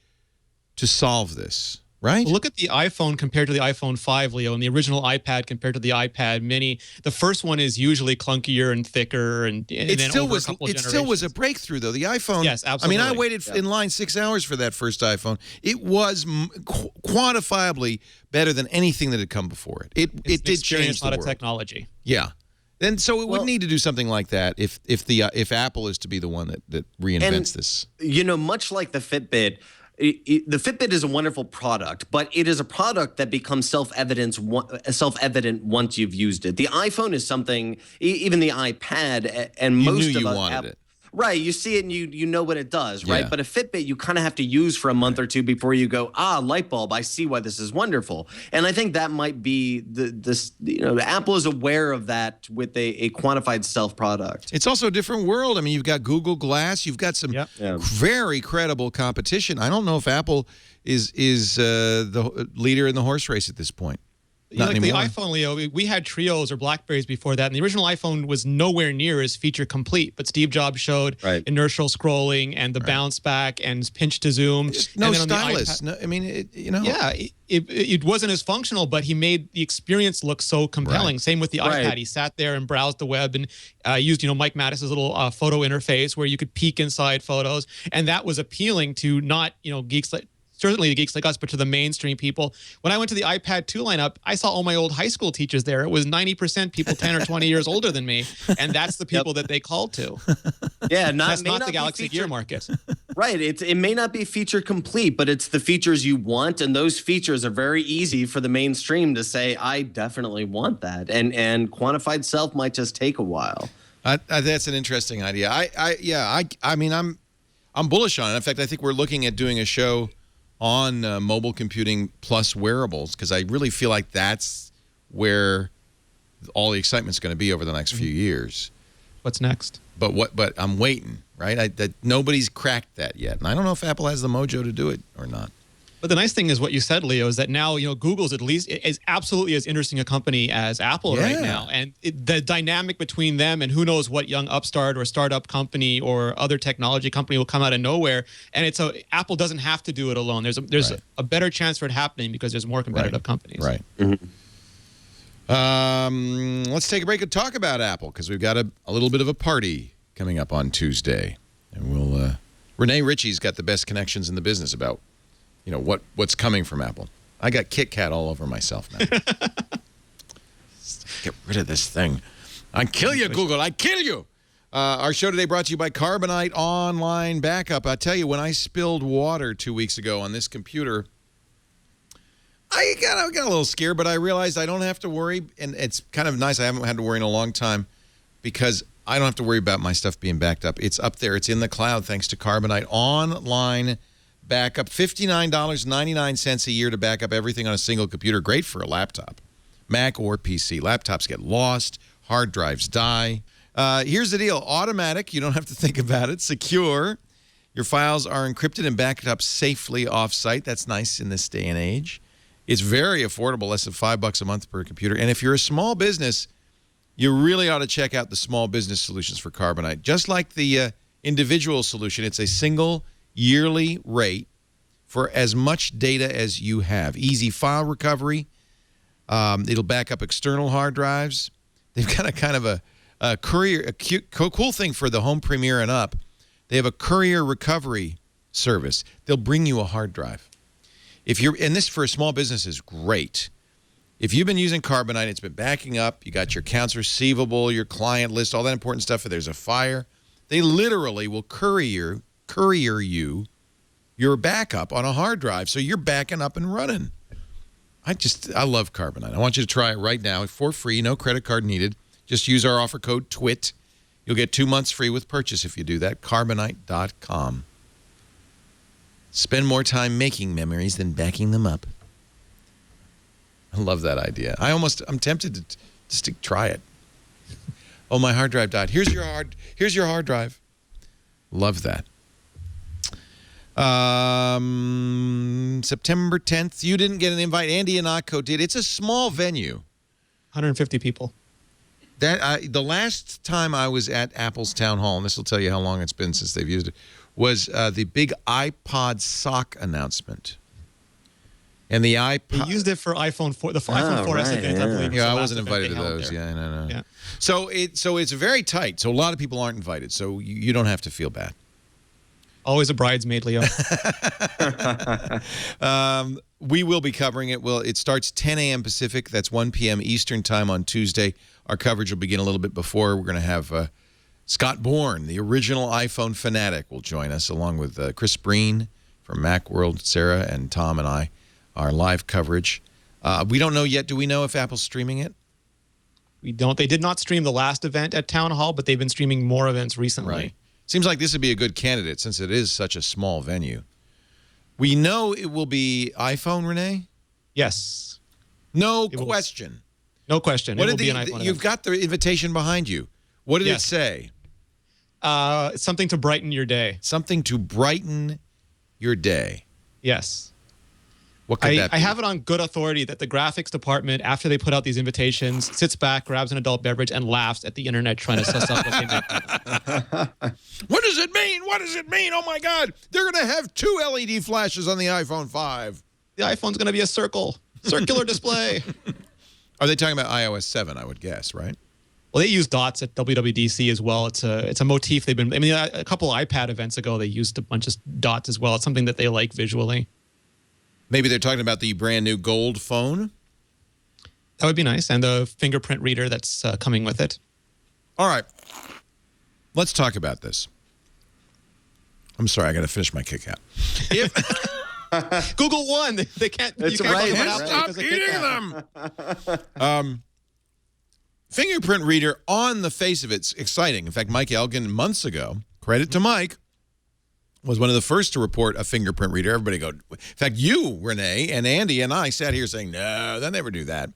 to solve this, right? Well, look at the iPhone compared to the iPhone 5, Leo, and the original iPad compared to the iPad Mini. The first one is usually clunkier and thicker, and it then still over was. a couple It still was a breakthrough, though. The iPhone. Yes, absolutely. I mean, I waited in line 6 hours for that first iPhone. It was quantifiably better than anything that had come before it. It did change the not world. a technology. Yeah. And so it would need to do something like that if Apple is to be the one that reinvents this. You know, much like the Fitbit. The Fitbit is a wonderful product, but it is a product that becomes self-evident once you've used it. The iPhone is something, even the iPad, and most of us wanted it. Right, you see it and you know what it does, right? Yeah. But a Fitbit you kind of have to use for a month or two before you go, light bulb, I see why this is wonderful. And I think that might be Apple is aware of that with a quantified self product. It's also a different world. I mean, you've got Google Glass, you've got some very credible competition. I don't know if Apple is the leader in the horse race at this point. Not anymore. The iPhone, Leo, we had Trios or Blackberries before that, and the original iPhone was nowhere near as feature complete. But Steve Jobs showed inertial scrolling and the bounce back and pinch to zoom. Just no stylus. No, I mean, Yeah, it wasn't as functional, but he made the experience look so compelling. Right. Same with the iPad. He sat there and browsed the web and used, Mike Mattis's little photo interface where you could peek inside photos, and that was appealing to not, geeks like. Certainly the geeks like us, but to the mainstream people. When I went to the iPad 2 lineup, I saw all my old high school teachers there. It was 90% people 10 or 20 years older than me, and that's the people that they called to. Yeah, that's not the Galaxy Gear market. Right, it may not be feature complete, but it's the features you want, and those features are very easy for the mainstream to say, I definitely want that, and quantified self might just take a while. That's an interesting idea. I mean, I'm bullish on it. In fact, I think we're looking at doing a show on mobile computing plus wearables, because I really feel like that's where all the excitement's going to be over the next few years. What's next? But I'm waiting, right? Nobody's cracked that yet, and I don't know if Apple has the mojo to do it or not. But the nice thing is what you said, Leo, is that now, Google's at least is absolutely as interesting a company as Apple right now. And the dynamic between them and who knows what young upstart or startup company or other technology company will come out of nowhere. And Apple doesn't have to do it alone. There's a better chance for it happening because there's more competitive companies. Right. Let's take a break and talk about Apple, because we've got a little bit of a party coming up on Tuesday. And Renee Ritchie's got the best connections in the business about what's coming from Apple. I got KitKat all over myself now. Get rid of this thing. I kill you, Google. I kill you. Our show today brought to you by Carbonite Online Backup. I tell you, when I spilled water 2 weeks ago on this computer, I got a little scared, but I realized I don't have to worry, and it's kind of nice. I haven't had to worry in a long time because I don't have to worry about my stuff being backed up. It's up there. It's in the cloud thanks to Carbonite Online Backup. $59.99 a year to back up everything on a single computer. Great for a laptop, Mac or PC. Laptops get lost. Hard drives die. Here's the deal. Automatic. You don't have to think about it. Secure. Your files are encrypted and backed up safely off-site. That's nice in this day and age. It's very affordable, less than $5 a month per computer. And if you're a small business, you really ought to check out the small business solutions for Carbonite. Just like the individual solution, it's a single yearly rate for as much data as you have. Easy file recovery. It'll back up external hard drives. They've got a kind of a cool thing for the home premier and up. They have a courier recovery service. They'll bring you a hard drive. And this for a small business is great. If you've been using Carbonite, it's been backing up, you got your accounts receivable, your client list, all that important stuff, if there's a fire, they literally will courier you your backup on a hard drive, so you're backing up and running. I love Carbonite. I want you to try it right now for free, no credit card needed. Just use our offer code TWIT. You'll get 2 months free with purchase if you do that. Carbonite.com. Spend more time making memories than backing them up. I love that idea. I'm tempted to just to try it. Oh, my hard drive died. Here's your hard drive. Love that. September 10th. You didn't get an invite. Andy and Akko did. It's a small venue. 150 people. The last time I was at Apple's town hall, and this will tell you how long it's been since they've used it, was the big iPod sock announcement. And the iPod... They used it for iPhone 4, the iPhone 4S event, I believe. Yeah, I wasn't invited to those. Yeah, no. Yeah. So it's very tight. So a lot of people aren't invited. So you don't have to feel bad. Always a bridesmaid, Leo. We will be covering it. Well, it starts 10 a.m. Pacific. That's 1 p.m. Eastern time on Tuesday. Our coverage will begin a little bit before. We're going to have Scott Bourne, the original iPhone fanatic, will join us, along with Chris Breen from Macworld, Sarah and Tom and I. Our live coverage. We don't know yet. Do we know if Apple's streaming it? We don't. They did not stream the last event at Town Hall, but they've been streaming more events recently. Right. Seems like this would be a good candidate since it is such a small venue. We know it will be iPhone, Renee? Yes. No question. No question. It will be an iPhone. You've got the invitation behind you. What did it say? Something to brighten your day. Something to brighten your day. Yes. What could that be? I have it on good authority that the graphics department, after they put out these invitations, sits back, grabs an adult beverage, and laughs at the internet trying to suss out what they meant. What does it mean? What does it mean? Oh, my God. They're going to have 2 LED flashes on the iPhone 5. The iPhone's going to be a circular display. Are they talking about iOS 7, I would guess, right? Well, they use dots at WWDC as well. It's a motif they've been... I mean, a couple iPad events ago, they used a bunch of dots as well. It's something that they like visually. Maybe they're talking about the brand new gold phone? That would be nice. And the fingerprint reader that's coming with it. All right. Let's talk about this. I'm sorry, I got to finish my KitKat. Google won. They can't... That's right. Stop eating them. Fingerprint reader, on the face of it's exciting. In fact, Mike Elgin, months ago, credit to Mike, was one of the first to report a fingerprint reader. Everybody go... In fact, you, Renee, and Andy and I sat here saying, no, they'll never do that.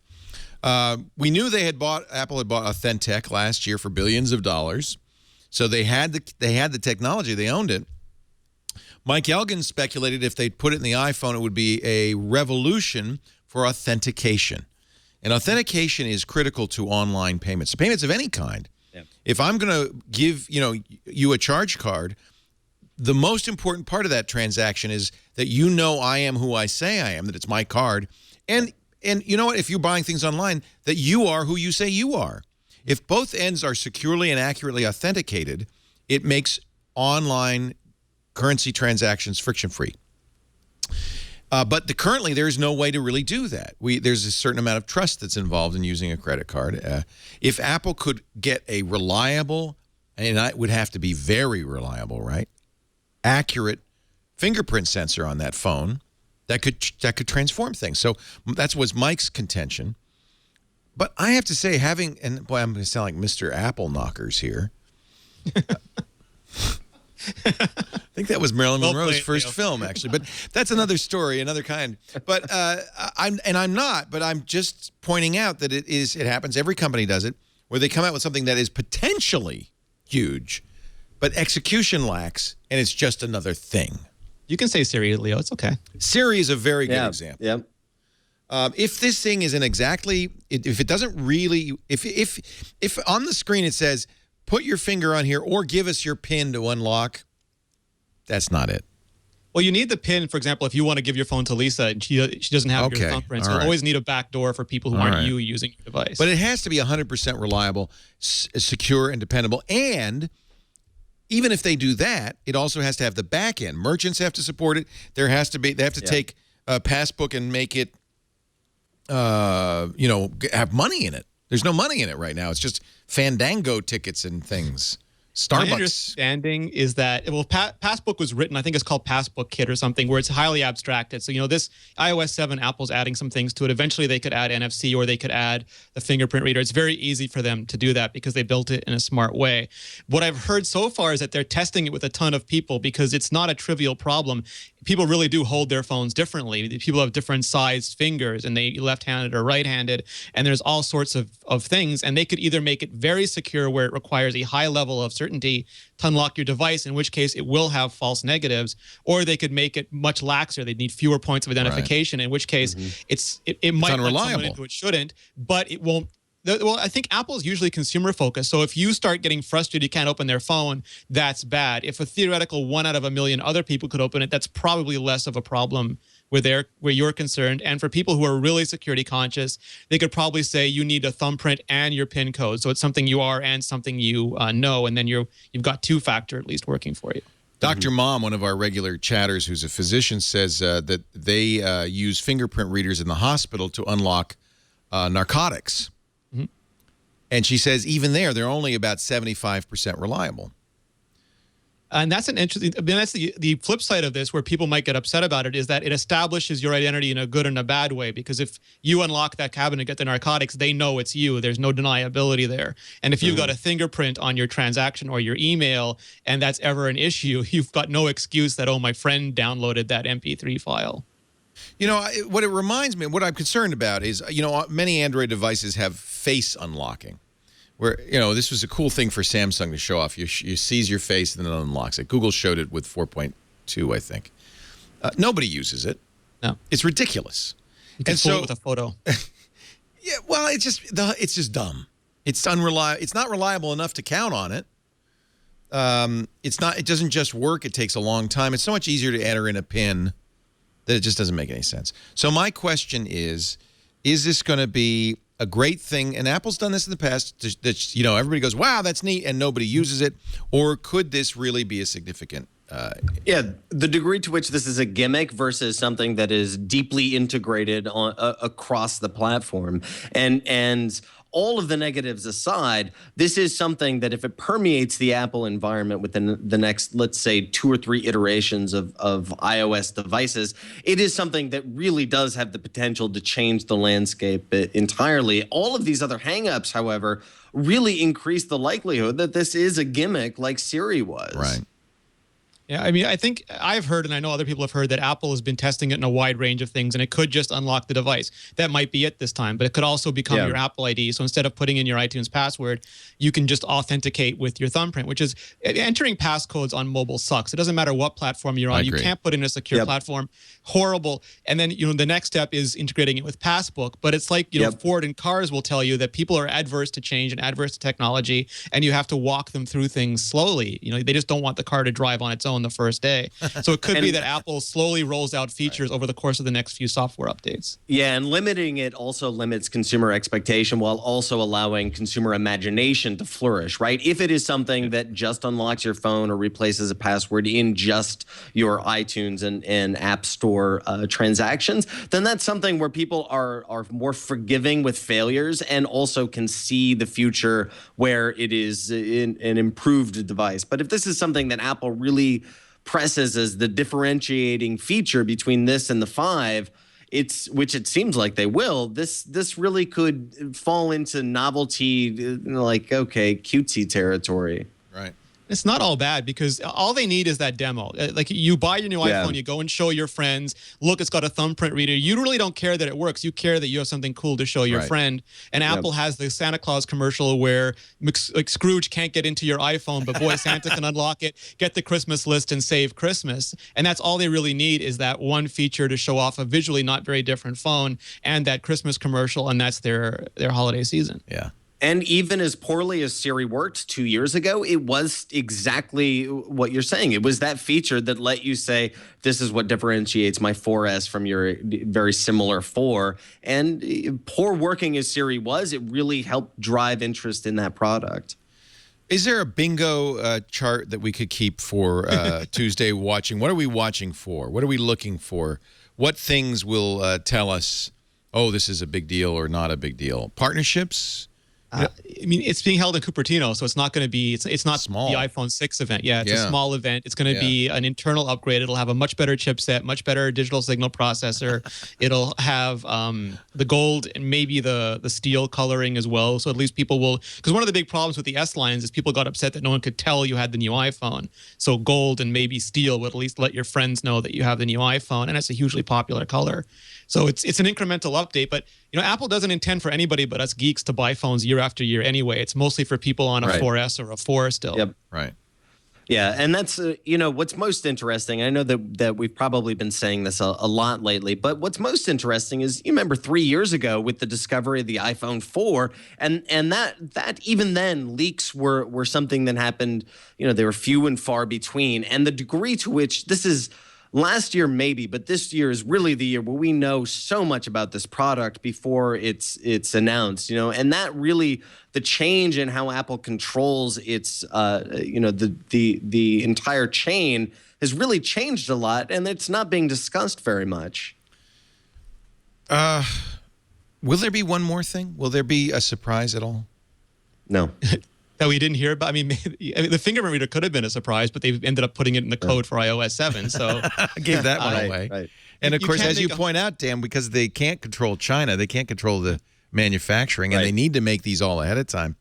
We knew Apple had bought Authentech last year for billions of dollars. So they had the technology. They owned it. Mike Elgin speculated if they'd put it in the iPhone, it would be a revolution for authentication. And authentication is critical to online payments. Payments of any kind. Yeah. If I'm going to give you a charge card, the most important part of that transaction is that you know I am who I say I am, that it's my card. And you know what? If you're buying things online, that you are who you say you are. If both ends are securely and accurately authenticated, it makes online currency transactions friction-free. But currently, there's no way to really do that. There's a certain amount of trust that's involved in using a credit card. If Apple could get a reliable, and it would have to be very reliable, right? Accurate fingerprint sensor on that phone, that could transform things. So that was Mike's contention. But I have to say, and boy, I'm going to sound like Mr. Apple knockers here. I think that was Marilyn Monroe's first film, actually. But that's another story, another kind. But I'm not. But I'm just pointing out that it happens. Every company does it, where they come out with something that is potentially huge, but execution lacks, and it's just another thing. You can say Siri, Leo. It's okay. Siri is a very good example. Yeah. If this thing isn't exactly, if it doesn't really, if on the screen it says, put your finger on here or give us your PIN to unlock, that's not it. Well, you need the PIN, for example, if you want to give your phone to Lisa and she doesn't have your thumbprint. So you always need a back door for people who aren't you using your device. But it has to be 100% reliable, secure, and dependable. And even if they do that, it also has to have the back end. Merchants have to support it. They have to take a passbook and make it have money in it. There's no money in it right now. It's just Fandango tickets and things. Starbucks. My understanding is that, Passbook was written, I think it's called Passbook Kit or something, where it's highly abstracted. So, this iOS 7, Apple's adding some things to it. Eventually, they could add NFC or they could add the fingerprint reader. It's very easy for them to do that because they built it in a smart way. What I've heard so far is that they're testing it with a ton of people because it's not a trivial problem. People really do hold their phones differently. People have different sized fingers, and they left-handed or right-handed, and there's all sorts of things. And they could either make it very secure where it requires a high level of certainty to unlock your device, in which case it will have false negatives, or they could make it much laxer. They'd need fewer points of identification, in which case it might let someone into it shouldn't, but it won't. Well, I think Apple is usually consumer focused. So if you start getting frustrated, you can't open their phone, that's bad. If a theoretical 1 out of a million other people could open it, that's probably less of a problem where you're concerned. And for people who are really security conscious, they could probably say you need a thumbprint and your PIN code. So it's something you are and something you know, and then you've got two-factor at least working for you. Dr. Mom, one of our regular chatters who's a physician, says that they use fingerprint readers in the hospital to unlock narcotics. And she says even they're only about 75% reliable. And that's an interesting, that's the flip side of this, where people might get upset about it, is that it establishes your identity in a good and a bad way. Because if you unlock that cabinet, get the narcotics, they know it's you. There's no deniability there. And if you've got a fingerprint on your transaction or your email, and that's ever an issue, you've got no excuse that, oh, my friend downloaded that MP3 file. What it reminds me, what I'm concerned about is, many Android devices have face unlocking, where, this was a cool thing for Samsung to show off. You seize your face and then it unlocks it. Google showed it with 4.2, I think. Nobody uses it. No. It's ridiculous. You can pull it with a photo. Yeah, well, it's just dumb. It's unreliable. It's not reliable enough to count on it. It doesn't just work. It takes a long time. It's so much easier to enter in a PIN that it just doesn't make any sense. So my question is this going to be a great thing? And Apple's done this in the past. That everybody goes, wow, that's neat, and nobody uses it. Or could this really be a significant? The degree to which this is a gimmick versus something that is deeply integrated across the platform, and all of the negatives aside, this is something that if it permeates the Apple environment within the next, let's say, 2 or 3 iterations of iOS devices, it is something that really does have the potential to change the landscape entirely. All of these other hangups, however, really increase the likelihood that this is a gimmick like Siri was. Right. Yeah, I mean, I think I've heard, and I know other people have heard, that Apple has been testing it in a wide range of things, and it could just unlock the device. That might be it this time, but it could also become your Apple ID. So instead of putting in your iTunes password, you can just authenticate with your thumbprint, which is, entering passcodes on mobile sucks. It doesn't matter what platform you're on. You can't put in a secure platform. Horrible. And then, the next step is integrating it with Passbook. But it's like, Ford and cars will tell you that people are adverse to change and adverse to technology, and you have to walk them through things slowly. They just don't want the car to drive on its own the first day. So it could be that Apple slowly rolls out features over the course of the next few software updates. Yeah, and limiting it also limits consumer expectation while also allowing consumer imagination to flourish, right? If it is something that just unlocks your phone or replaces a password in just your iTunes and App Store transactions, then that's something where people are more forgiving with failures and also can see the future where it is an improved device. But if this is something that Apple really presses as the differentiating feature between this and the 5, which it seems like they will, this really could fall into novelty, like, okay, cutesy territory. Right. It's not all bad, because all they need is that demo. Like, you buy your new iPhone, you go and show your friends, look, it's got a thumbprint reader. You really don't care that it works. You care that you have something cool to show your friend. And Apple has the Santa Claus commercial where Scrooge can't get into your iPhone, but boy, Santa can unlock it, get the Christmas list, and save Christmas. And that's all they really need, is that one feature to show off a visually not very different phone and that Christmas commercial, and that's their holiday season. Yeah. And even as poorly as Siri worked 2 years ago, it was exactly what you're saying. It was that feature that let you say, this is what differentiates my 4S from your very similar 4. And poor working as Siri was, it really helped drive interest in that product. Is there a bingo chart that we could keep for Tuesday watching? What are we watching for? What are we looking for? What things will tell us, oh, this is a big deal or not a big deal? Partnerships? I mean, it's being held in Cupertino, so it's not going to be. It's not Small. the iPhone 6 event. Yeah, it's a small event. It's going to be an internal upgrade. It'll have a much better chipset, much better digital signal processor. It'll have the gold and maybe the steel coloring as well. So at least people will. Because one of the big problems with the S lines is people got upset that no one could tell you had the new iPhone. So gold and maybe steel would at least let your friends know that you have the new iPhone, and it's a hugely popular color. So it's an incremental update, but Apple doesn't intend for anybody but us geeks to buy phones year after year anyway. It's mostly for people on a 4S or a 4 still. Yep. Right. Yeah, and that's what's most interesting. I know that we've probably been saying this a lot lately, but what's most interesting is you remember 3 years ago with the discovery of the iPhone 4, and that even then leaks were something that happened. They were few and far between, and the degree to which this is. Last year, maybe, but this year is really the year where we know so much about this product before it's announced, and that really the change in how Apple controls its, the entire chain has really changed a lot, and it's not being discussed very much. Will there be one more thing? Will there be a surprise at all? No. That we didn't hear about. I mean, the fingerprint reader could have been a surprise, but they've ended up putting it in the code for iOS 7. So I gave that one away. Right. And of course, as you point out, Dan, because they can't control China, they can't control the manufacturing, and they need to make these all ahead of time.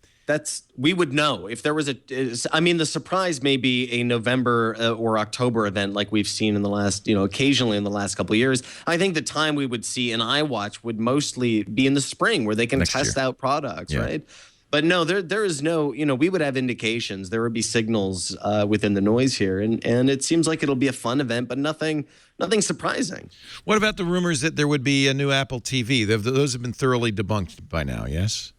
We would know if there was the surprise may be a November or October event like we've seen in the last, occasionally in the last couple of years. I think the time we would see an iWatch would mostly be in the spring where they can test out products, right? But no, there is no, we would have indications. There would be signals within the noise here. And it seems like it'll be a fun event, but nothing surprising. What about the rumors that there would be a new Apple TV? Those have been thoroughly debunked by now, yes?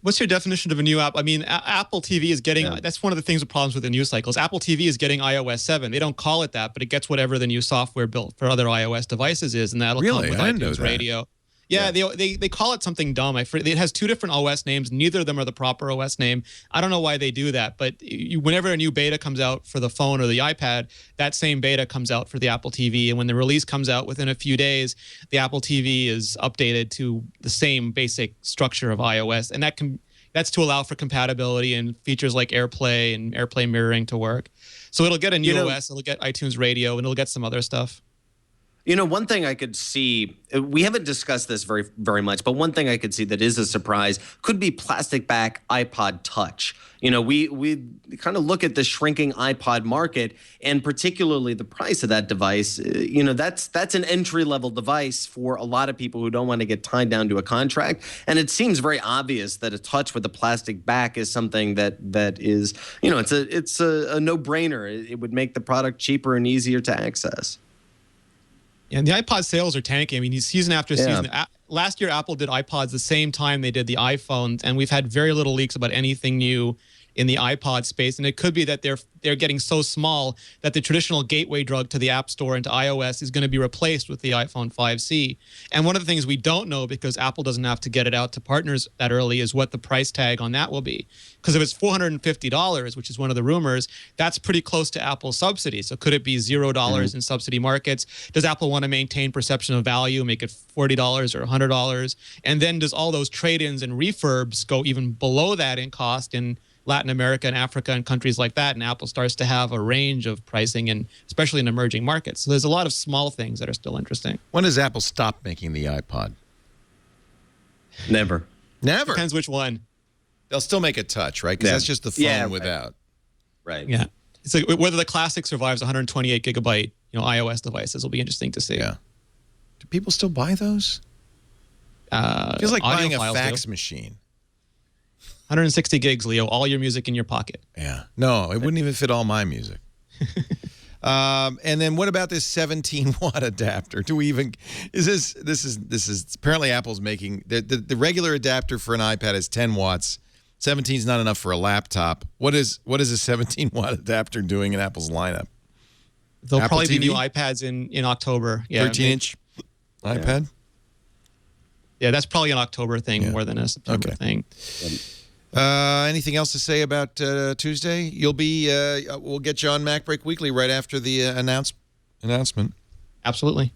What's your definition of a new app? I mean, Apple TV is getting, that's one of the things, the problems with the news cycles. Apple TV is getting iOS 7. They don't call it that, but it gets whatever the new software built for other iOS devices is, and that'll come with iTunes Radio. Yeah, they call it something dumb. It has two different OS names. Neither of them are the proper OS name. I don't know why they do that, but whenever a new beta comes out for the phone or the iPad, that same beta comes out for the Apple TV. And when the release comes out within a few days, the Apple TV is updated to the same basic structure of iOS. And that's to allow for compatibility and features like AirPlay and AirPlay mirroring to work. So it'll get a new OS, it'll get iTunes Radio, and it'll get some other stuff. One thing I could see, we haven't discussed this very, very much, but one thing I could see that is a surprise could be plastic back iPod Touch. We kind of look at the shrinking iPod market, and particularly the price of that device. That's an entry-level device for a lot of people who don't want to get tied down to a contract. And it seems very obvious that a Touch with a plastic back is something that is, it's a no-brainer. It would make the product cheaper and easier to access. Yeah, and the iPod sales are tanking. I mean, season after season. Last year, Apple did iPods the same time they did the iPhones, and we've had very little leaks about anything new in the iPod space. And it could be that they're getting so small that the traditional gateway drug to the App Store and to iOS is going to be replaced with the iPhone 5C. And one of the things we don't know, because Apple doesn't have to get it out to partners that early, is what the price tag on that will be. Because if it's $450, which is one of the rumors, that's pretty close to Apple's subsidy. So could it be $0 in subsidy markets? Does Apple want to maintain perception of value, make it $40 or $100? And then does all those trade-ins and refurbs go even below that in cost in Latin America and Africa and countries like that, and Apple starts to have a range of pricing, and especially in emerging markets. So there's a lot of small things that are still interesting. When does Apple stop making the iPod? Never. Depends which one. They'll still make a Touch, right? Because that's just the phone without. Right. Yeah. So whether the Classic survives 128 gigabyte, iOS devices will be interesting to see. Yeah. Do people still buy those? Feels like buying a fax machine. 160 gigs, Leo. All your music in your pocket. Yeah. No, it wouldn't even fit all my music. And then what about this 17-watt adapter? Do we even? This is apparently Apple's making the regular adapter for an iPad is 10 watts. 17 is not enough for a laptop. What is a 17-watt adapter doing in Apple's lineup? There'll Apple probably TV? be new iPads in October. Yeah. 13-inch iPad. Yeah, that's probably an October thing more than a September thing. Anything else to say about Tuesday? You'll be. We'll get you on MacBreak Weekly right after the announcement. Absolutely.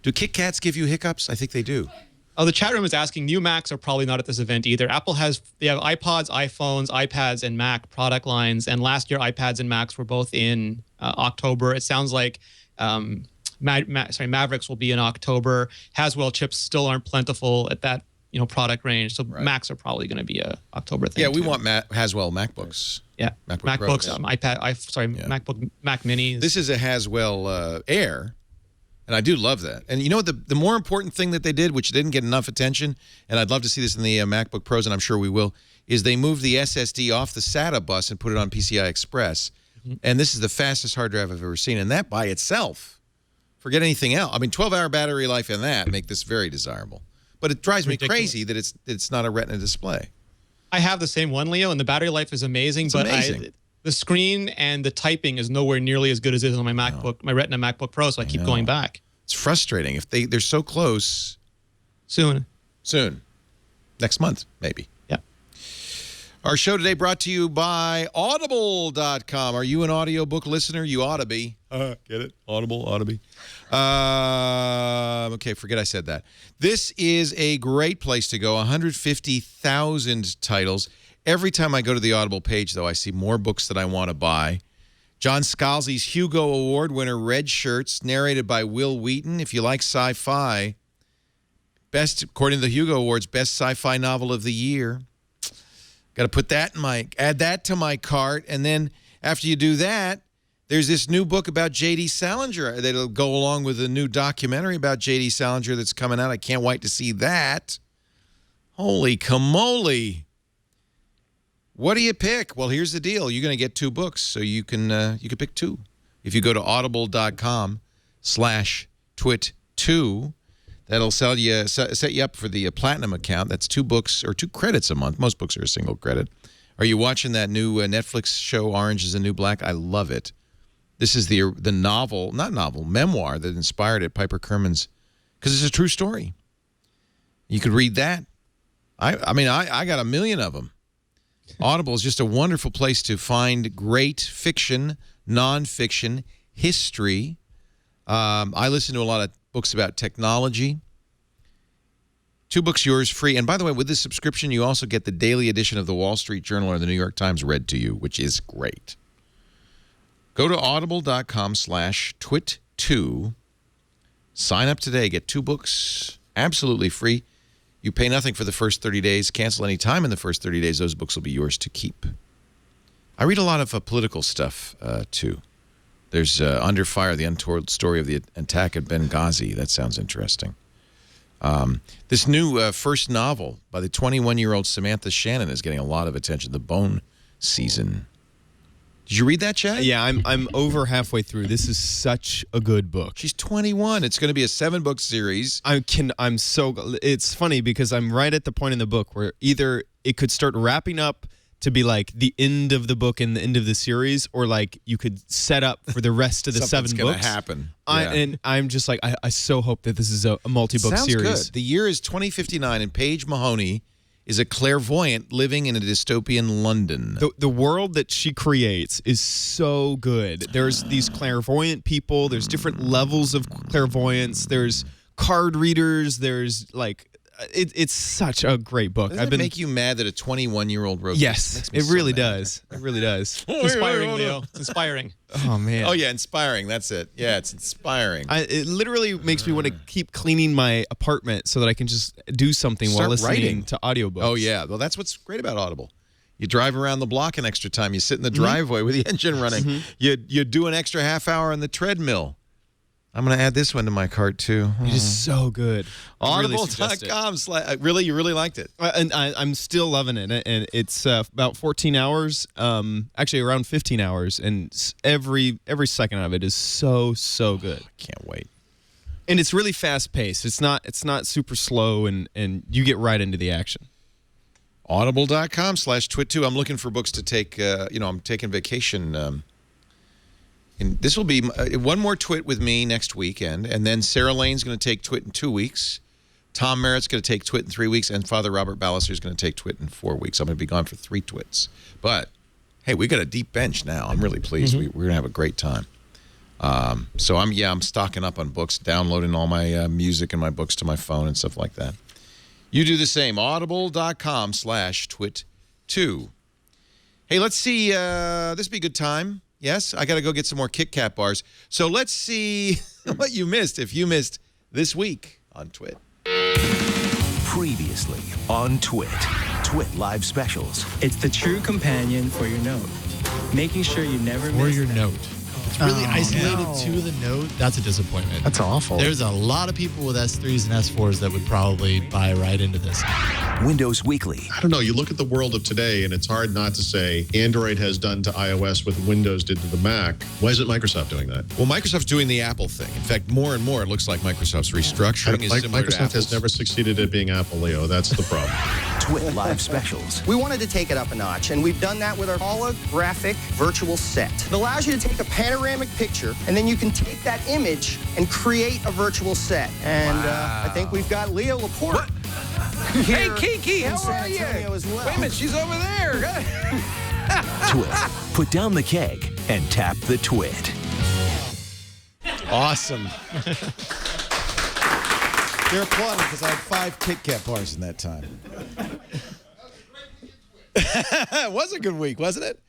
Do KitKats give you hiccups? I think they do. Oh, the chat room is asking, new Macs are probably not at this event either. Apple they have iPods, iPhones, iPads, and Mac product lines. And last year, iPads and Macs were both in October. It sounds like Mavericks will be in October. Haswell chips still aren't plentiful at that product range. So Macs are probably going to be a October thing. Yeah, we want Haswell MacBooks. Yeah, MacBooks, Yeah. MacBook, Mac Minis. This is a Haswell Air. And I do love that. And you know what? The more important thing that they did, which didn't get enough attention, and I'd love to see this in the MacBook Pros, and I'm sure we will, is they moved the SSD off the SATA bus and put it on PCI Express. And this is the fastest hard drive I've ever seen. And that by itself, forget anything else. I mean, 12-hour battery life in that make this very desirable. But it drives me crazy that it's not a Retina display. I have the same one, Leo, and the battery life is amazing. The screen and the typing is nowhere nearly as good as it is on my MacBook, my Retina MacBook Pro, so I keep going back. It's frustrating. If they're so close. Soon. Next month, maybe. Yeah. Our show today brought to you by Audible.com. Are you an audiobook listener? You ought to be. Get it? Audible, ought to be. Okay, forget I said that. This is a great place to go. 150,000 titles. Every time I go to the Audible page, though, I see more books that I want to buy. John Scalzi's Hugo Award winner, Red Shirts, narrated by Will Wheaton. If you like sci-fi, according to the Hugo Awards, best sci-fi novel of the year. Got to put that add that to my cart. And then after you do that, there's this new book about J.D. Salinger that'll go along with a new documentary about J.D. Salinger that's coming out. I can't wait to see that. Holy camole. What do you pick? Well, here's the deal. You're going to get 2 books, so you can pick 2. If you go to audible.com/twit2, that'll set you up for the platinum account. That's 2 books or 2 credits a month. Most books are a single credit. Are you watching that new Netflix show, Orange is the New Black? I love it. This is the memoir that inspired it, Piper Kerman's, because it's a true story. You could read that. I mean, I got a million of them. Audible is just a wonderful place to find great fiction, nonfiction, history. I listen to a lot of books about technology. 2 books yours free. And by the way, with this subscription, you also get the daily edition of the Wall Street Journal or the New York Times read to you, which is great. Go to audible.com/twit2. Sign up today. Get 2 books absolutely free. You pay nothing for the first 30 days. Cancel any time in the first 30 days. Those books will be yours to keep. I read a lot of political stuff, too. There's Under Fire, the untold story of the attack at Benghazi. That sounds interesting. This new first novel by the 21-year-old Samantha Shannon is getting a lot of attention, The Bone Season. Did you read that, Chad? Yeah, I'm over halfway through. This is such a good book. She's 21. It's going to be a 7-book series. It's funny because I'm right at the point in the book where either it could start wrapping up to be like the end of the book and the end of the series, or like you could set up for the rest of the 7 books. Something's going to happen. And I'm just like, I so hope that this is a multi-book series. Sounds good. The year is 2059, and Paige Mahoney is a clairvoyant living in a dystopian London. The world that she creates is so good. There's these clairvoyant people. There's different levels of clairvoyance. There's card readers. There's like, it's such a great book. Doesn't it make you mad that a 21-year-old wrote yes, this? It really does. It really does. It's inspiring, Leo. It's inspiring. Oh, man. Oh, yeah, inspiring. That's it. Yeah, it's inspiring. It literally makes me want to keep cleaning my apartment so that I can just do something while listening to audiobooks. Oh, yeah. Well, that's what's great about Audible. You drive around the block an extra time. You sit in the driveway with the engine running. You do an extra half hour on the treadmill. I'm going to add this one to my cart, too. It is so good. Audible.com. Really? You really liked it? And I'm still loving it. And it's about 14 hours, actually around 15 hours. And every second of it is so good. I can't wait. And it's really fast-paced. It's not super slow, and you get right into the action. Audible.com/twit2. I'm looking for books to take. I'm taking vacation. And this will be one more twit with me next weekend, and then Sarah Lane's going to take twit in 2 weeks. Tom Merritt's going to take twit in 3 weeks, and Father Robert Ballister is going to take twit in 4 weeks. I'm going to be gone for 3 twits. But, hey, we got a deep bench now. I'm really pleased. We're going to have a great time. So I'm stocking up on books, downloading all my music and my books to my phone and stuff like that. You do the same. Audible.com/twit2. Hey, let's see. This would be a good time. Yes, I got to go get some more KitKat bars. So let's see what you missed if you missed this week on Twit. Previously on Twit. Twit Live Specials. It's the true companion for your note. Making sure you never miss your that. note. It's really isolated to the note. That's a disappointment. That's awful. There's a lot of people with S3s and S4s that would probably buy right into this. Windows Weekly. I don't know. You look at the world of today, and it's hard not to say Android has done to iOS what Windows did to the Mac. Why isn't Microsoft doing that? Well, Microsoft's doing the Apple thing. In fact, more and more it looks like Microsoft's restructuring is similar to Microsoft has Apple's. never succeeded at being Apple, Leo. That's the problem. Twit Live Specials. We wanted to take it up a notch, and we've done that with our holographic virtual set. It allows you to take a panoramic picture, and then you can take that image and create a virtual set. And I think we've got Leo Laporte. Hey, Kiki, in how San are you? Antonio as well. Wait a minute, she's over there. Twit. Put down the keg and tap the twit. Awesome. They're applauding because I had 5 KitKat bars in that time. It was a good week, wasn't it?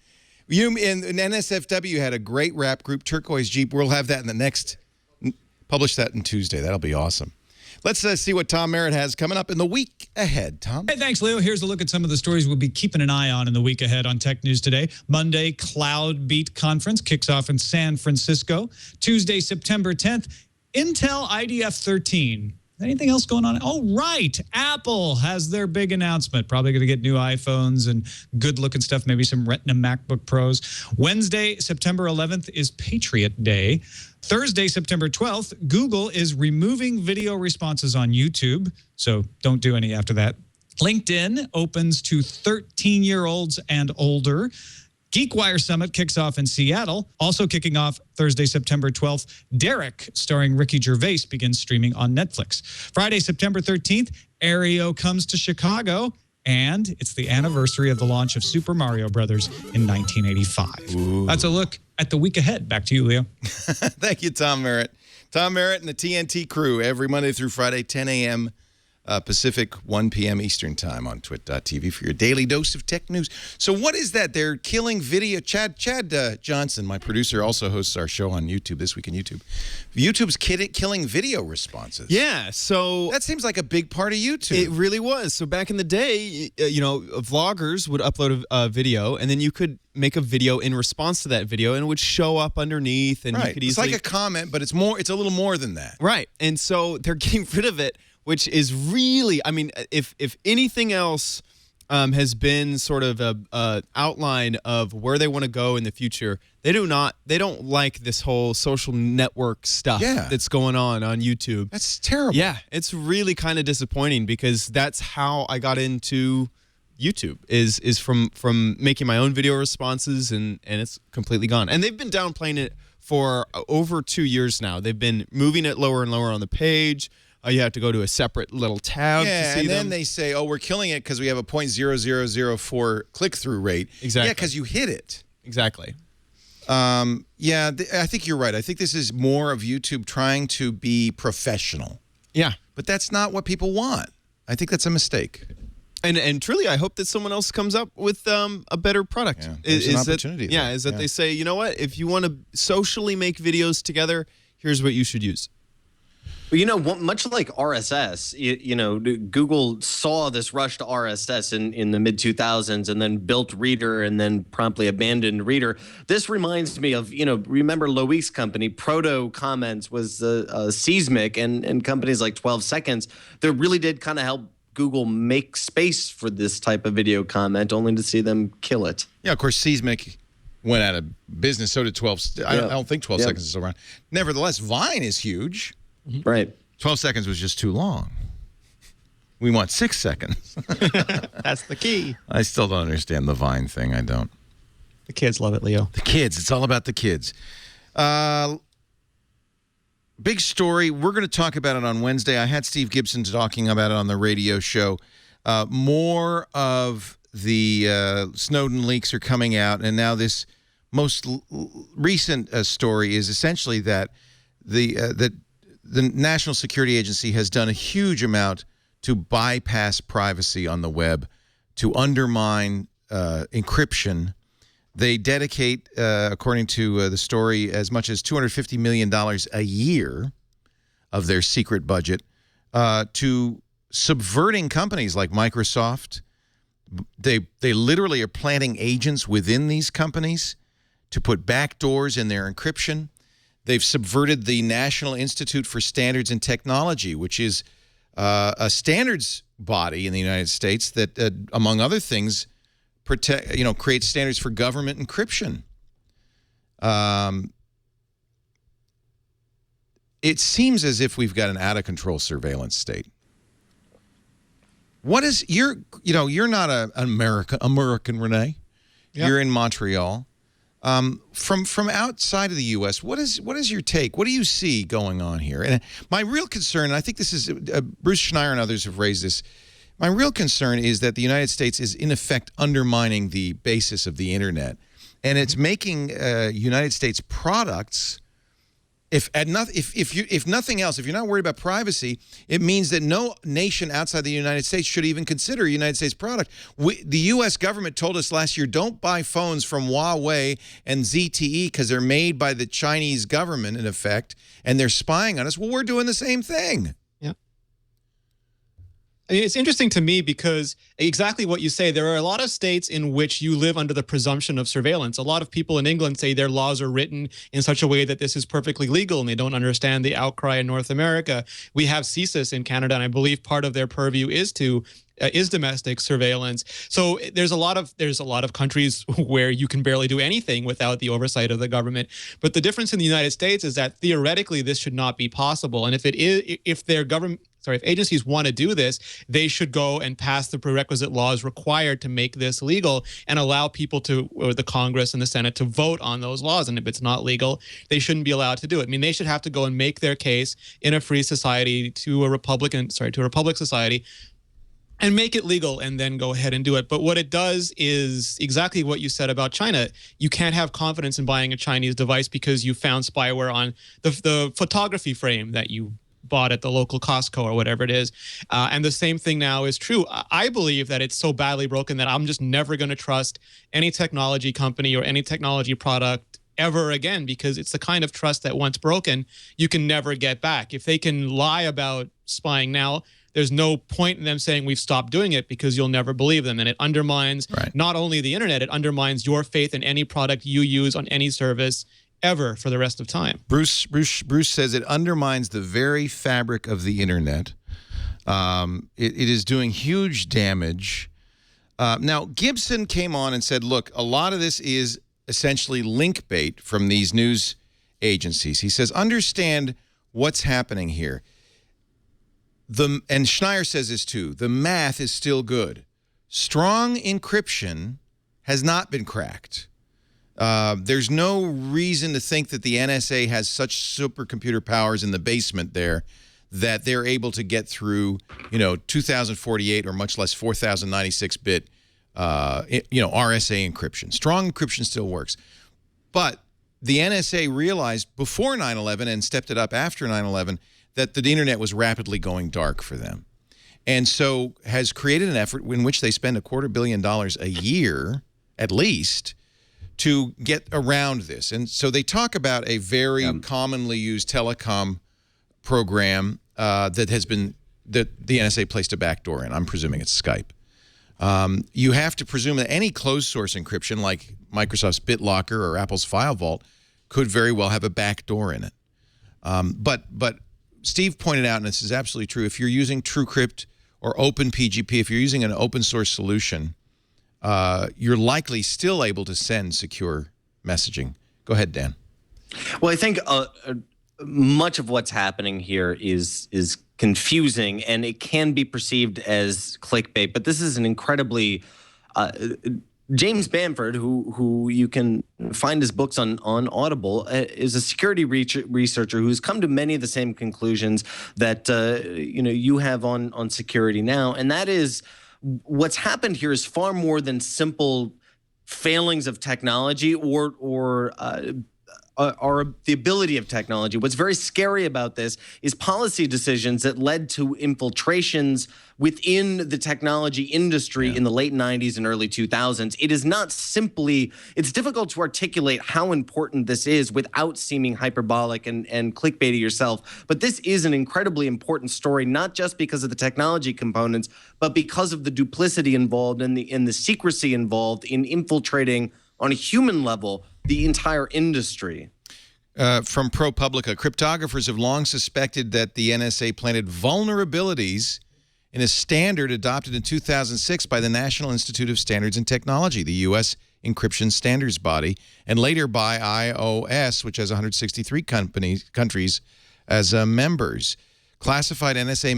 You and NSFW had a great rap group, Turquoise Jeep. We'll have that in the next, publish that on Tuesday. That'll be awesome. Let's see what Tom Merritt has coming up in the week ahead. Tom? Hey, thanks, Leo. Here's a look at some of the stories we'll be keeping an eye on in the week ahead on Tech News Today. Monday, Cloud Beat Conference kicks off in San Francisco. Tuesday, September 10th, Intel IDF 13. Anything else going on? Oh, right. Apple has their big announcement. Probably going to get new iPhones and good-looking stuff, maybe some Retina MacBook Pros. Wednesday, September 11th is Patriot Day. Thursday, September 12th, Google is removing video responses on YouTube, so don't do any after that. LinkedIn opens to 13-year-olds and older. GeekWire Summit kicks off in Seattle. Also kicking off Thursday, September 12th, Derek, starring Ricky Gervais, begins streaming on Netflix. Friday, September 13th, Aereo comes to Chicago, and it's the anniversary of the launch of Super Mario Brothers in 1985. Ooh. That's a look at the week ahead. Back to you, Leo. Thank you, Tom Merritt. Tom Merritt and the TNT crew every Monday through Friday, 10 a.m. Pacific, 1 p.m. Eastern time on twit.tv for your daily dose of tech news. So what is that? They're killing video. Chad Johnson, my producer, also hosts our show on YouTube, This Week in YouTube. YouTube's killing video responses. Yeah, so that seems like a big part of YouTube. It really was. So back in the day, vloggers would upload a video, and then you could make a video in response to that video, and it would show up underneath, and you could easily... It's like a comment, but it's a little more than that. Right, and so they're getting rid of it, which is really, I mean, if anything else has been sort of a outline of where they want to go in the future, they don't like this whole social network stuff that's going on YouTube. That's terrible. Yeah, it's really kind of disappointing because that's how I got into YouTube is from making my own video responses, and it's completely gone. And they've been downplaying it for over 2 years now. They've been moving it lower and lower on the page. You have to go to a separate little tab to see and then them. they say, oh, we're killing it because we have a 0.0004 click-through rate. Exactly. Yeah, because you hit it. Exactly. I think you're right. I think this is more of YouTube trying to be professional. Yeah. But that's not what people want. I think that's a mistake. And truly, I hope that someone else comes up with a better product. Yeah, there's an opportunity there. They say, you know what? If you want to socially make videos together, here's what you should use. Well, much like RSS, Google saw this rush to RSS in the mid-2000s and then built Reader and then promptly abandoned Reader. This reminds me of, remember Loic's company, Proto Comments was Seismic, and companies like 12 Seconds that really did kind of help Google make space for this type of video comment, only to see them kill it. Yeah, of course, Seismic went out of business. So did 12. I don't think 12 Seconds is still around. Nevertheless, Vine is huge. Right. 12 seconds was just too long. We want 6 seconds. That's the key. I still don't understand the Vine thing. I don't. The kids love it, Leo. The kids. It's all about the kids. Big story. We're going to talk about it on Wednesday. I had Steve Gibson talking about it on the radio show. More of the Snowden leaks are coming out, and now this most recent story is essentially that the National Security Agency has done a huge amount to bypass privacy on the web, to undermine encryption. They dedicate, according to the story, as much as $250 million a year of their secret budget to subverting companies like Microsoft. They literally are planting agents within these companies to put backdoors in their encryption. They've subverted the National Institute for Standards and Technology, which is a standards body in the United States that, among other things, creates standards for government encryption. It seems as if we've got an out-of-control surveillance state. What is you're not an American, Renee. Yep. You're in Montreal. From outside of the U.S., what is your take? What do you see going on here? And my real concern, and I think this is Bruce Schneier and others have raised this. My real concern is that the United States is in effect undermining the basis of the internet, and it's making United States products. If nothing else, if you're not worried about privacy, it means that no nation outside the United States should even consider a United States product. The U.S. government told us last year, don't buy phones from Huawei and ZTE because they're made by the Chinese government, in effect, and they're spying on us. Well, we're doing the same thing. Yeah. I mean, it's interesting to me because exactly what you say, there are a lot of states in which you live under the presumption of surveillance. A lot of people in England say their laws are written in such a way that this is perfectly legal, and they don't understand the outcry in North America. We have CSIS in Canada, and I believe part of their purview is domestic surveillance. So there's a lot of countries where you can barely do anything without the oversight of the government. But the difference in the United States is that theoretically this should not be possible. And if agencies want to do this, they should go and pass the prerequisite laws required to make this legal and allow people or the Congress and the Senate to vote on those laws. And if it's not legal, they shouldn't be allowed to do it. I mean, they should have to go and make their case in a free society to a republic society and make it legal and then go ahead and do it. But what it does is exactly what you said about China. You can't have confidence in buying a Chinese device because you found spyware on the photography frame that you bought at the local Costco or whatever it is. And the same thing now is true. I believe that it's so badly broken that I'm just never going to trust any technology company or any technology product ever again, because it's the kind of trust that once broken, you can never get back. If they can lie about spying now, there's no point in them saying we've stopped doing it because you'll never believe them. And it undermines not only the internet, it undermines your faith in any product you use on any service ever for the rest of time. Bruce says it undermines the very fabric of the internet. It is doing huge damage. Now, Gibson came on and said, look, a lot of this is essentially link bait from these news agencies. He says, understand what's happening here. And Schneier says this too, the math is still good. Strong encryption has not been cracked. There's no reason to think that the NSA has such supercomputer powers in the basement there that they're able to get through, 2048 or much less 4096-bit, RSA encryption. Strong encryption still works. But the NSA realized before 9/11 and stepped it up after 9/11 that the internet was rapidly going dark for them. And so has created an effort in which they spend $250 million a year, at least, to get around this. And so they talk about a very commonly used telecom program that the NSA placed a backdoor in. I'm presuming it's Skype. You have to presume that any closed source encryption like Microsoft's BitLocker or Apple's File Vault could very well have a backdoor in it. But Steve pointed out, and this is absolutely true, if you're using TrueCrypt or OpenPGP, if you're using an open source solution, you're likely still able to send secure messaging. Go ahead, Dan. Well, I think much of what's happening here is confusing, and it can be perceived as clickbait. But this is an incredibly James Bamford, who you can find his books on Audible, is a security researcher who's come to many of the same conclusions that you have on security now, and that is what's happened here is far more than simple failings of technology or the ability of technology. What's very scary about this is policy decisions that led to infiltrations within the technology industry in the late 90s and early 2000s. It is not simply, it's difficult to articulate how important this is without seeming hyperbolic and clickbaity yourself. But this is an incredibly important story, not just because of the technology components, but because of the duplicity involved and the secrecy involved in infiltrating on a human level the entire industry. From ProPublica, cryptographers have long suspected that the NSA planted vulnerabilities in a standard adopted in 2006 by the National Institute of Standards and Technology, the U.S. encryption standards body, and later by iOS, which has 163 countries as members. Classified NSA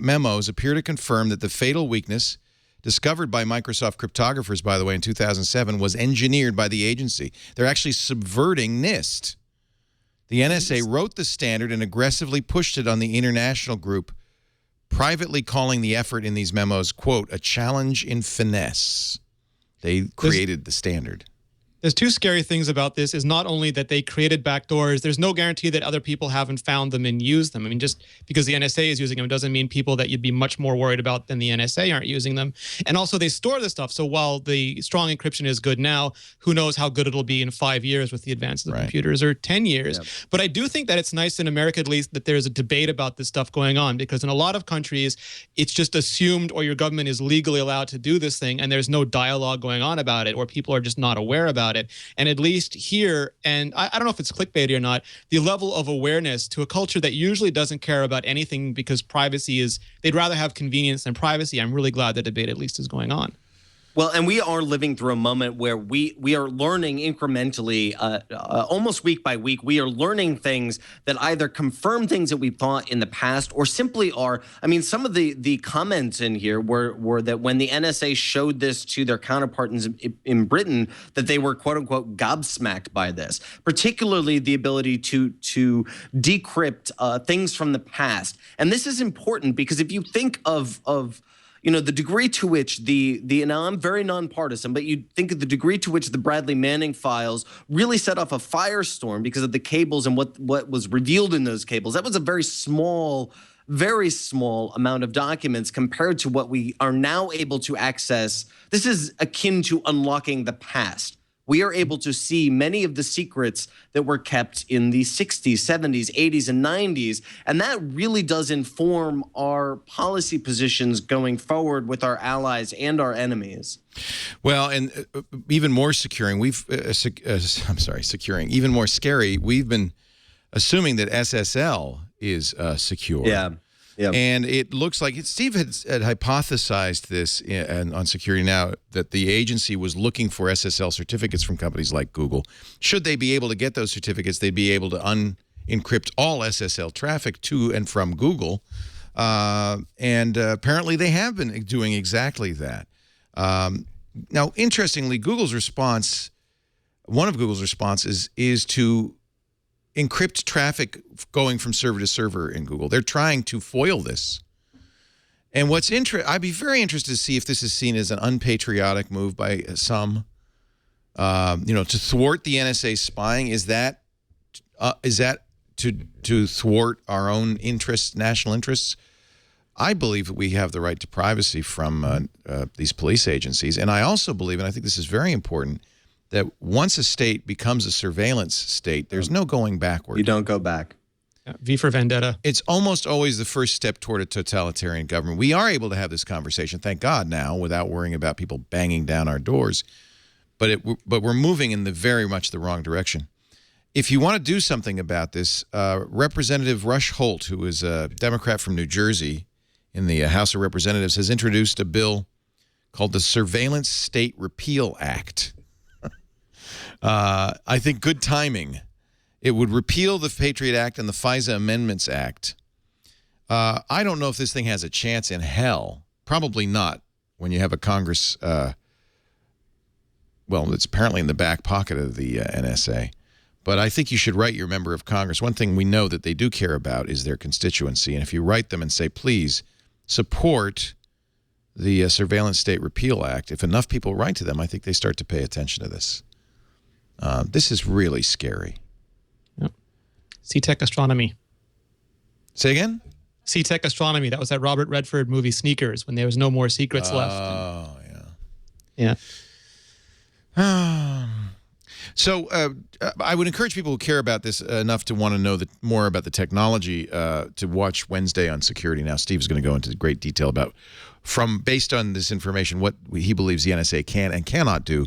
memos appear to confirm that the fatal weakness discovered by Microsoft cryptographers, by the way, in 2007, was engineered by the agency. They're actually subverting NIST. The NSA wrote the standard and aggressively pushed it on the international group, privately calling the effort in these memos, quote, a challenge in finesse. They created the standard. There's two scary things about this is not only that they created backdoors, there's no guarantee that other people haven't found them and used them. I mean, just because the NSA is using them doesn't mean people that you'd be much more worried about than the NSA aren't using them. And also they store this stuff. So while the strong encryption is good now, who knows how good it'll be in 5 years with the advances of computers, or 10 years. Yep. But I do think that it's nice in America, at least, that there's a debate about this stuff going on, because in a lot of countries, it's just assumed or your government is legally allowed to do this thing and there's no dialogue going on about it, or people are just not aware about it. And at least here, and I don't know if it's clickbaity or not, the level of awareness to a culture that usually doesn't care about anything because privacy is, they'd rather have convenience than privacy. I'm really glad the debate at least is going on. Well, and we are living through a moment where we are learning incrementally, almost week by week. We are learning things that either confirm things that we thought in the past or simply are. I mean, some of the comments in here were that when the NSA showed this to their counterparts in Britain, that they were, quote unquote, gobsmacked by this, particularly the ability to decrypt things from the past. And this is important because if you think of the degree to which now I'm very nonpartisan, but you think of the degree to which the Bradley Manning files really set off a firestorm because of the cables and what was revealed in those cables. That was a very small amount of documents compared to what we are now able to access. This is akin to unlocking the past. We are able to see many of the secrets that were kept in the 60s, 70s, 80s, and 90s. And that really does inform our policy positions going forward with our allies and our enemies. Well, and even more securing, securing, even more scary, we've been assuming that SSL is secure. Yeah. Yep. And it looks like Steve had hypothesized this on Security Now, that the agency was looking for SSL certificates from companies like Google. Should they be able to get those certificates, they'd be able to unencrypt all SSL traffic to and from Google. And apparently they have been doing exactly that. Now, interestingly, Google's response, one of Google's responses is to encrypt traffic going from server to server in Google. They're trying to foil this. And what's I'd be very interested to see if this is seen as an unpatriotic move by some. To thwart the NSA spying. Is that to thwart our own interests, national interests? I believe that we have the right to privacy from these police agencies, and I also believe, and I think this is very important, that once a state becomes a surveillance state, there's no going backward. You don't go back. V for Vendetta. It's almost always the first step toward a totalitarian government. We are able to have this conversation, thank God, now, without worrying about people banging down our doors. But we're moving in very much the wrong direction. If you want to do something about this, Representative Rush Holt, who is a Democrat from New Jersey in the House of Representatives, has introduced a bill called the Surveillance State Repeal Act. I think good timing. It would repeal the Patriot Act and the FISA Amendments Act. I don't know if this thing has a chance in hell. Probably not when you have a Congress, it's apparently in the back pocket of the NSA. But I think you should write your member of Congress. One thing we know that they do care about is their constituency. And if you write them and say, please support the Surveillance State Repeal Act, if enough people write to them, I think they start to pay attention to this. This is really scary. C-Tech Astronomy. Say again? C-Tech Astronomy. That was that Robert Redford movie Sneakers, when there was no more secrets left. Oh, yeah. Yeah. So I would encourage people who care about this enough to want to know more about the technology to watch Wednesday on Security Now. Steve's going to go into great detail about, based on this information, what he believes the NSA can and cannot do.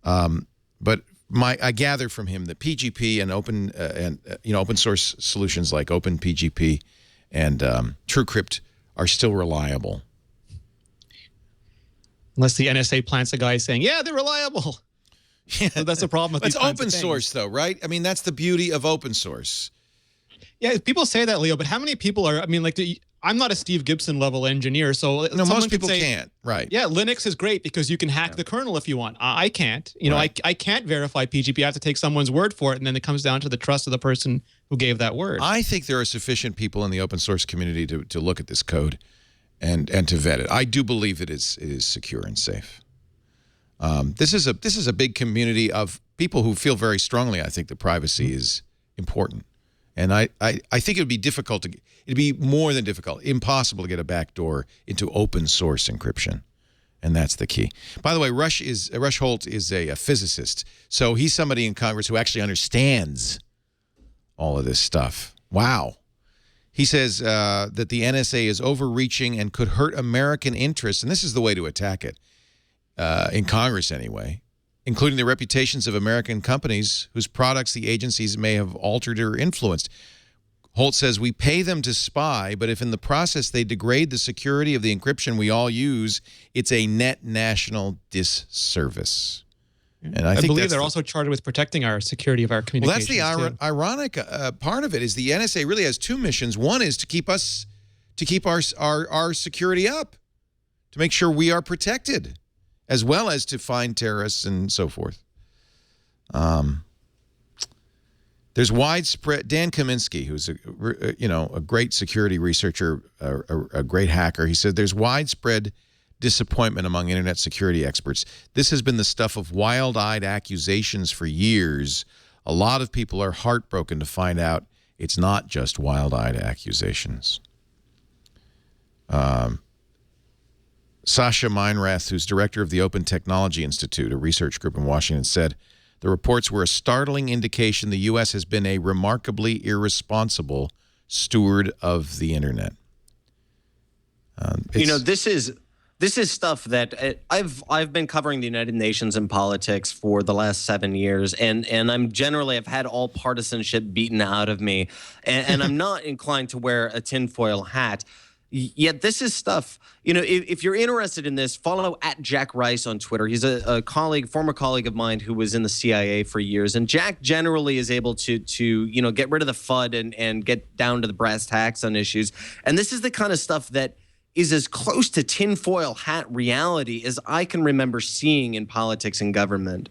But I gather from him that PGP and open source solutions like OpenPGP and TrueCrypt are still reliable. Unless the NSA plants a guy saying, yeah, they're reliable. Yeah, so that's the problem with It's these kinds open of things. source, though, right? I mean, that's the beauty of open source. Yeah, people say that, Leo, but how many people are, I mean, like, I'm not a Steve Gibson level engineer, so no, most people can't, right? Yeah, Linux is great because you can hack the kernel if you want. I can't. You know, Right. I can't verify PGP. I have to take someone's word for it, and then it comes down to the trust of the person who gave that word. I think there are sufficient people in the open source community to look at this code and to vet it. I do believe it is secure and safe. This is a big community of people who feel very strongly, I think, that privacy is important. And I think it would be difficult it'd be more than difficult, impossible to get a backdoor into open source encryption. And that's the key. By the way, Rush Holt is a physicist. So he's somebody in Congress who actually understands all of this stuff. Wow. He says that the NSA is overreaching and could hurt American interests. And this is the way to attack it, in Congress anyway, including the reputations of American companies whose products the agencies may have altered or influenced. Holt says, we pay them to spy, but if in the process they degrade the security of the encryption we all use, it's a net national disservice. And I think believe they're also charged with protecting our security of our communications. Well, that's the ironic part of it is the NSA really has two missions. One is to keep our security up, to make sure we are protected, as well as to find terrorists and so forth. There's widespread. Dan Kaminsky, who's a great security researcher, a great hacker, he said there's widespread disappointment among internet security experts. This has been the stuff of wild-eyed accusations for years. A lot of people are heartbroken to find out it's not just wild-eyed accusations. Sasha Meinrath, who's director of the Open Technology Institute, a research group in Washington, said the reports were a startling indication the U.S. has been a remarkably irresponsible steward of the internet. This is stuff that I've been covering the United Nations and politics for the last 7 years, and I've had all partisanship beaten out of me, and I'm not inclined to wear a tinfoil hat. Yet this is stuff, if you're interested in this, follow @Jack Rice on Twitter. He's a former colleague of mine who was in the CIA for years. And Jack generally is able to get rid of the FUD and get down to the brass tacks on issues. And this is the kind of stuff that is as close to tinfoil hat reality as I can remember seeing in politics and government.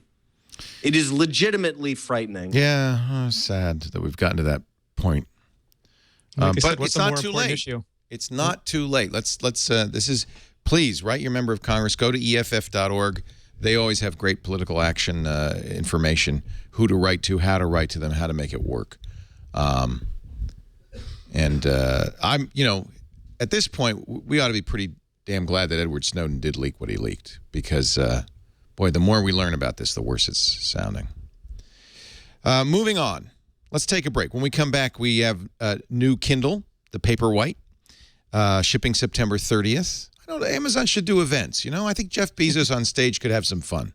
It is legitimately frightening. Yeah, sad that we've gotten to that point. But it's not too late. Issue? It's not too late. Please write your member of Congress. Go to EFF.org. They always have great political action information, who to write to, how to write to them, how to make it work. I'm, at this point, we ought to be pretty damn glad that Edward Snowden did leak what he leaked, because, boy, the more we learn about this, the worse it's sounding. Moving on. Let's take a break. When we come back, we have a new Kindle, the Paperwhite. Shipping September 30th. I don't know, Amazon should do events. I think Jeff Bezos on stage could have some fun.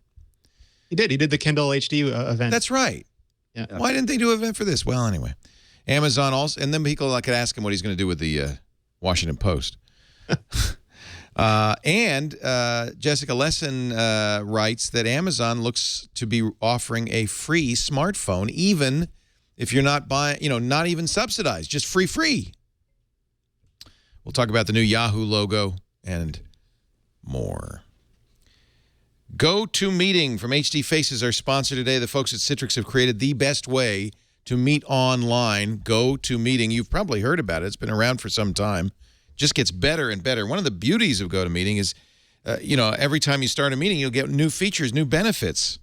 He did. He did the Kindle HD event. That's right. Yeah. Why didn't they do an event for this? Well, anyway. Amazon also, and then people could ask him what he's going to do with the Washington Post. And Jessica Lesson writes that Amazon looks to be offering a free smartphone, even if you're not buying, not even subsidized, just free. We'll talk about the new Yahoo logo and more. GoToMeeting from HD Faces, our sponsor today. The folks at Citrix have created the best way to meet online. GoToMeeting. You've probably heard about it. It's been around for some time. Just gets better and better. One of the beauties of GoToMeeting is, every time you start a meeting, you'll get new features, new benefits.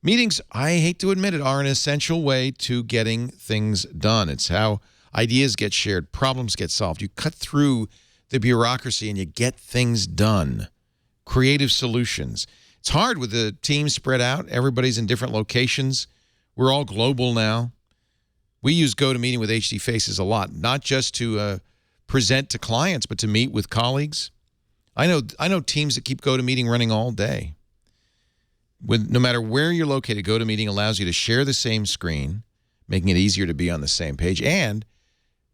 Meetings, I hate to admit it, are an essential way to getting things done. It's how ideas get shared, problems get solved. You cut through the bureaucracy and you get things done. Creative solutions. It's hard with the team spread out. Everybody's in different locations. We're all global now. We use GoToMeeting with HD Faces a lot, not just to present to clients, but to meet with colleagues. I know teams that keep GoToMeeting running all day. No matter where you're located, GoToMeeting allows you to share the same screen, making it easier to be on the same page. And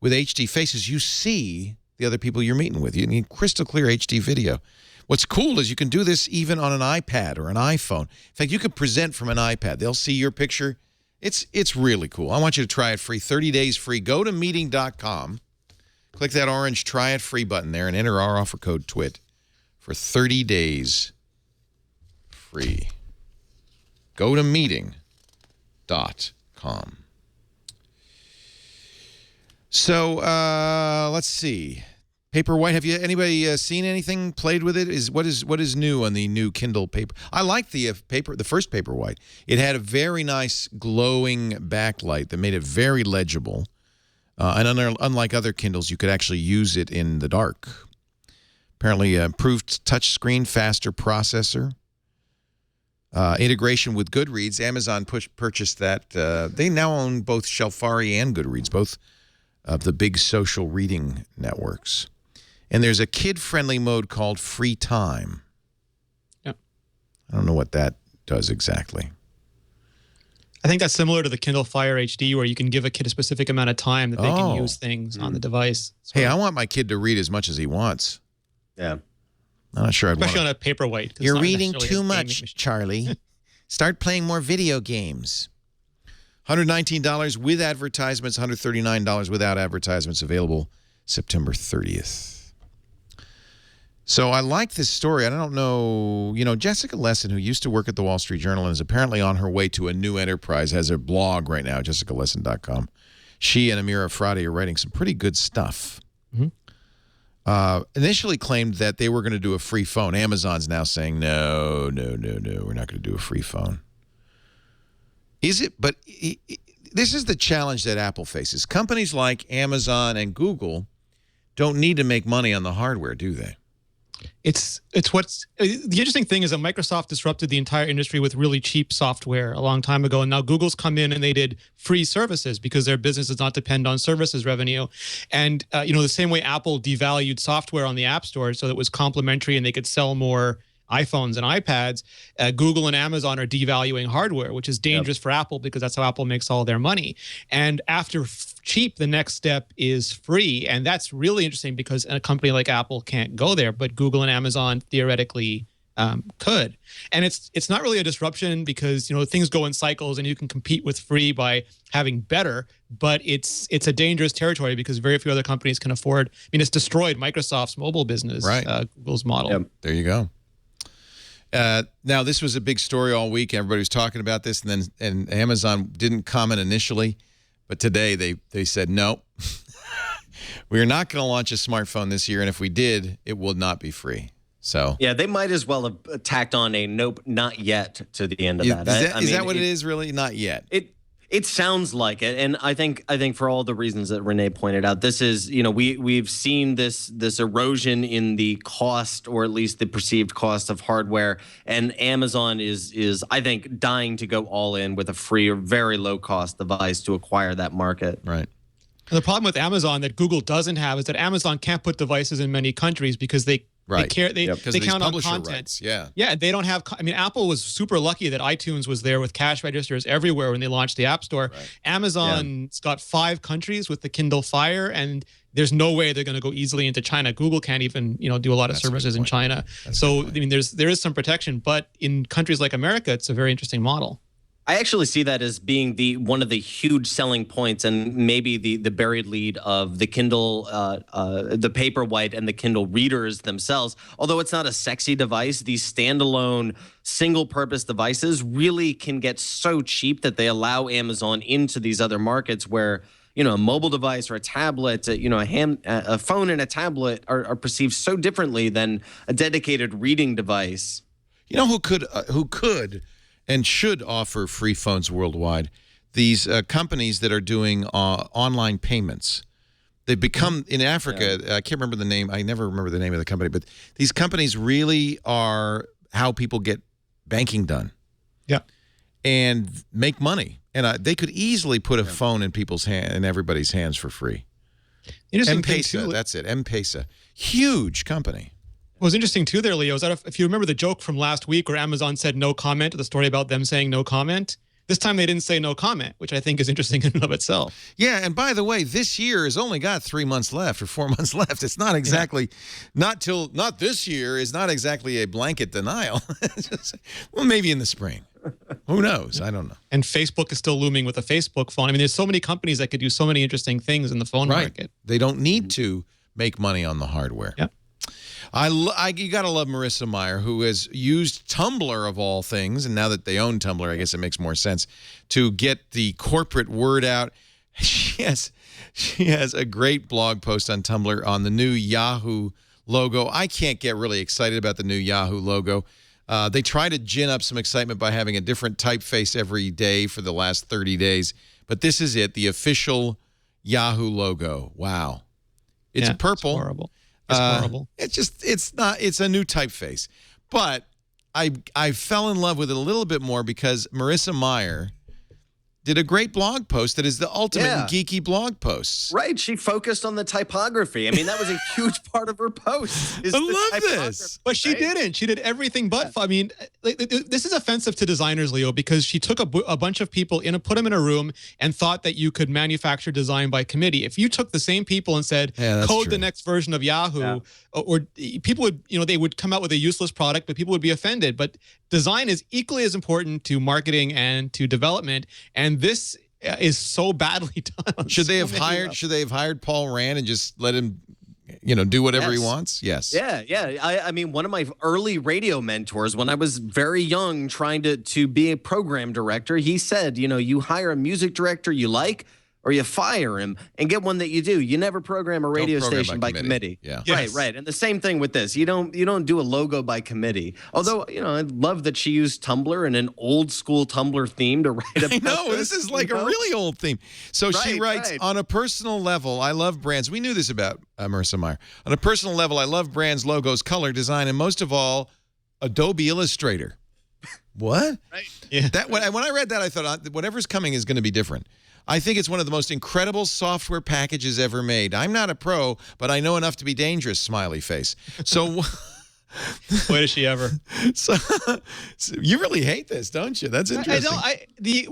with HD Faces, you see the other people you're meeting with. You need crystal clear HD video. What's cool is you can do this even on an iPad or an iPhone. In fact, you could present from an iPad. They'll see your picture. It's really cool. I want you to try it free, 30 days free. Go to meeting.com. Click that orange Try It Free button there and enter our offer code TWIT for 30 days free. Go to meeting.com. So let's see. Paperwhite, have anybody seen anything, played with it? What is new on the new Kindle paper? I like the first Paperwhite. It had a very nice glowing backlight that made it very legible. And unlike other Kindles, you could actually use it in the dark. Apparently, improved touchscreen, faster processor. Integration with Goodreads. Amazon purchased that. They now own both Shelfari and Goodreads, both of the big social reading networks. And there's a kid-friendly mode called Free Time. Yep. I don't know what that does exactly. I think that's similar to the Kindle Fire HD, where you can give a kid a specific amount of time that they can use things on the device. Hey, I want my kid to read as much as he wants. Yeah. I'm not sure I'd want Especially on a Paperwhite. You're reading too much, Charlie. Start playing more video games. $119 with advertisements, $139 without advertisements, available September 30th. So I like this story. I don't know, Jessica Lessin, who used to work at the Wall Street Journal and is apparently on her way to a new enterprise, has a blog right now, jessicalessin.com. She and Amira Fradi are writing some pretty good stuff. Initially claimed that they were going to do a free phone. Amazon's now saying, no, we're not going to do a free phone. Is it? But this is the challenge that Apple faces. Companies like Amazon and Google don't need to make money on the hardware, do they? It's what's the interesting thing is that Microsoft disrupted the entire industry with really cheap software a long time ago, and now Google's come in and they did free services because their business does not depend on services revenue. And the same way Apple devalued software on the App Store so that it was complementary and they could sell more iPhones and iPads, Google and Amazon are devaluing hardware, which is dangerous for Apple because that's how Apple makes all their money. And after cheap, the next step is free. And that's really interesting because a company like Apple can't go there, but Google and Amazon theoretically could. And it's not really a disruption because, things go in cycles and you can compete with free by having better, but it's a dangerous territory because very few other companies can afford. I mean, it's destroyed Microsoft's mobile business, right. Google's model. Yep. There you go. Now, this was a big story all week. Everybody was talking about this, and Amazon didn't comment initially, but today they said, no, we're not going to launch a smartphone this year, and if we did, it will not be free. So yeah, they might as well have tacked on a nope, not yet to the end of that. Is that what it is, really? Not yet. It sounds like it, and I think for all the reasons that Renee pointed out, this is we've seen this erosion in the cost, or at least the perceived cost of hardware, and Amazon is I think dying to go all in with a free or very low cost device to acquire that market. Right. And the problem with Amazon that Google doesn't have is that Amazon can't put devices in many countries because they count on content. Rights. Yeah. Yeah, they don't have. I mean, Apple was super lucky that iTunes was there with cash registers everywhere when they launched the App Store. Right. Amazon's got 5 countries with the Kindle Fire, and there's no way they're going to go easily into China. Google can't even do a lot of services in China. So I mean, there is some protection, but in countries like America, it's a very interesting model. I actually see that as being one of the huge selling points, and maybe the buried lead of the Kindle, the Paperwhite, and the Kindle readers themselves. Although it's not a sexy device, these standalone single-purpose devices really can get so cheap that they allow Amazon into these other markets where a mobile device or a tablet, a phone and a tablet are perceived so differently than a dedicated reading device. Who could and should offer free phones worldwide. These companies that are doing online payments. They've become, in Africa, I can't remember the name. I never remember the name of the company, but these companies really are how people get banking done. Yeah. And make money. And they could easily put a phone in people's hand, in everybody's hands for free. M-Pesa, that's it. M-Pesa. Huge company. What was interesting too there, Leo, is that if you remember the joke from last week where Amazon said no comment, the story about them saying no comment, this time they didn't say no comment, which I think is interesting in and of itself. Yeah, and by the way, this year has only got 3 months left or 4 months left. It's not exactly, not this year is not exactly a blanket denial. Well, maybe in the spring. Who knows? I don't know. And Facebook is still looming with a Facebook phone. I mean, there's so many companies that could do so many interesting things in the phone market. They don't need to make money on the hardware. Yeah. You got to love Marissa Meyer, who has used Tumblr of all things, and now that they own Tumblr, I guess it makes more sense, to get the corporate word out. She has a great blog post on Tumblr on the new Yahoo logo. I can't get really excited about the new Yahoo logo. They try to gin up some excitement by having a different typeface every day for the last 30 days. But this is it, the official Yahoo logo. Wow. It's purple. It's horrible. It's horrible. It's a new typeface. But I fell in love with it a little bit more because Marissa Meyer did a great blog post that is the ultimate in geeky blog posts. Right. She focused on the typography. I mean, that was a huge part of her post. I love this. But she didn't. She did everything but. I mean, this is offensive to designers, Leo, because she took a bunch of people put them in a room and thought that you could manufacture design by committee. If you took the same people and said, code the next version of Yahoo, or people would, they would come out with a useless product, but people would be offended. But design is equally as important to marketing and to development. And this is so badly done. Should they have hired Paul Rand and just let him, do whatever he wants? Yes. Yeah. I mean, one of my early radio mentors, when I was very young, trying to be a program director, he said, you hire a music director you like, or you fire him and get one that you do. You never program a radio station by committee. Yeah. Right. And the same thing with this. You don't do a logo by committee. Although, I love that she used Tumblr and an old school Tumblr theme to write about. No, this is like a really old theme. So she writes, on a personal level, I love brands. We knew this about Marissa Meyer. On a personal level, I love brands, logos, color, design, and most of all, Adobe Illustrator. What? Right. Yeah. When I read that, I thought, whatever's coming is going to be different. I think it's one of the most incredible software packages ever made. I'm not a pro, but I know enough to be dangerous, smiley face. So, boy, does she ever. So you really hate this, don't you? That's interesting.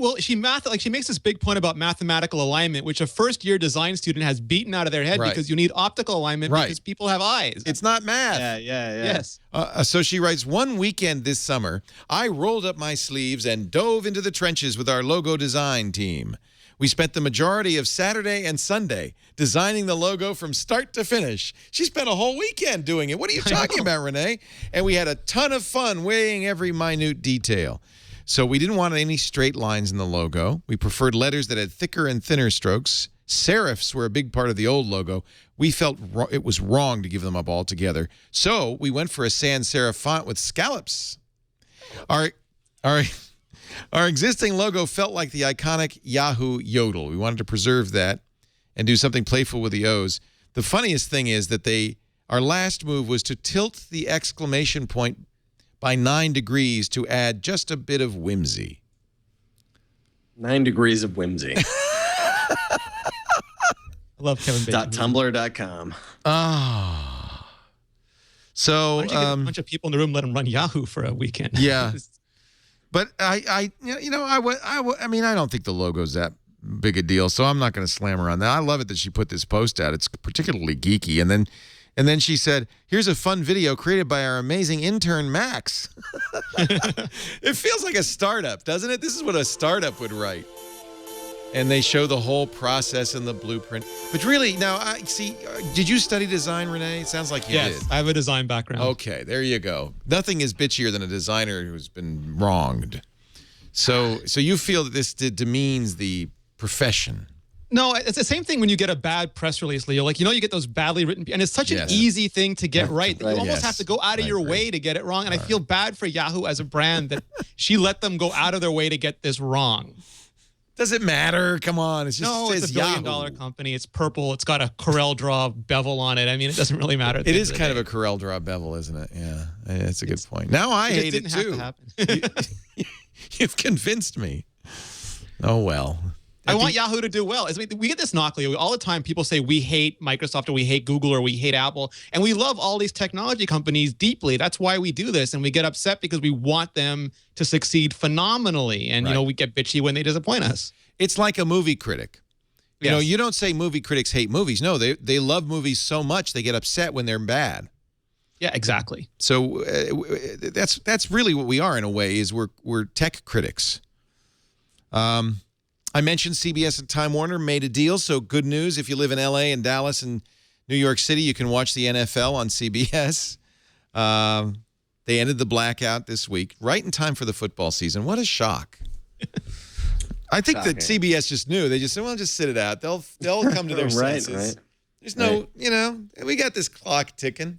She makes this big point about mathematical alignment, which a first-year design student has beaten out of their head because you need optical alignment because people have eyes. It's not math. Yeah. Yes. So she writes, one weekend this summer, I rolled up my sleeves and dove into the trenches with our logo design team. We spent the majority of Saturday and Sunday designing the logo from start to finish. She spent a whole weekend doing it. What are you talking about, Renee? And we had a ton of fun weighing every minute detail. So we didn't want any straight lines in the logo. We preferred letters that had thicker and thinner strokes. Serifs were a big part of the old logo. We felt it was wrong to give them up altogether. So we went for a sans serif font with scallops. Our existing logo felt like the iconic Yahoo yodel. We wanted to preserve that and do something playful with the O's. The funniest thing is that our last move was to tilt the exclamation point by 9 degrees to add just a bit of whimsy. 9 degrees of whimsy. I love Kevin Bacon. .tumblr.com. So why don't you get a bunch of people in the room, let them run Yahoo for a weekend? Yeah. But I mean, I don't think the logo's that big a deal, so I'm not going to slam her on that. I love it that she put this post out. It's particularly geeky. And then she said, here's a fun video created by our amazing intern, Max. It feels like a startup, doesn't it? This is what a startup would write. And they show the whole process and the blueprint. But really, now, did you study design, Renee? It sounds like you did. Yes, I have a design background. Okay, there you go. Nothing is bitchier than a designer who's been wronged. So you feel that this demeans the profession. No, it's the same thing when you get a bad press release, Leo. Like, you get those badly written, and it's such an easy thing to get right that you almost have to go out of your way to get it wrong. And I feel bad for Yahoo as a brand that she let them go out of their way to get this wrong. Does it matter? Come on. It's just it's a billion-dollar company. It's purple. It's got a Corel Draw bevel on it. I mean, it doesn't really matter. It is kind of a Corel Draw bevel, isn't it? Yeah, that's a good point. Now I hate it too. You've convinced me. Oh, well. I want Yahoo to do well. We get this knock, Leo. All the time people say we hate Microsoft or we hate Google or we hate Apple. And we love all these technology companies deeply. That's why we do this. And we get upset because we want them to succeed phenomenally. And, we get bitchy when they disappoint us. It's like a movie critic. You know, you don't say movie critics hate movies. No, they love movies so much they get upset when they're bad. Yeah, exactly. So that's really what we are in a way, is we're tech critics. I mentioned CBS and Time Warner made a deal, so good news. If you live in L.A. and Dallas and New York City, you can watch the NFL on CBS. They ended the blackout this week, right in time for the football season. What a shock. I think that CBS just knew. They just said, well, just sit it out. They'll come to their senses. Right. There's no, we got this clock ticking.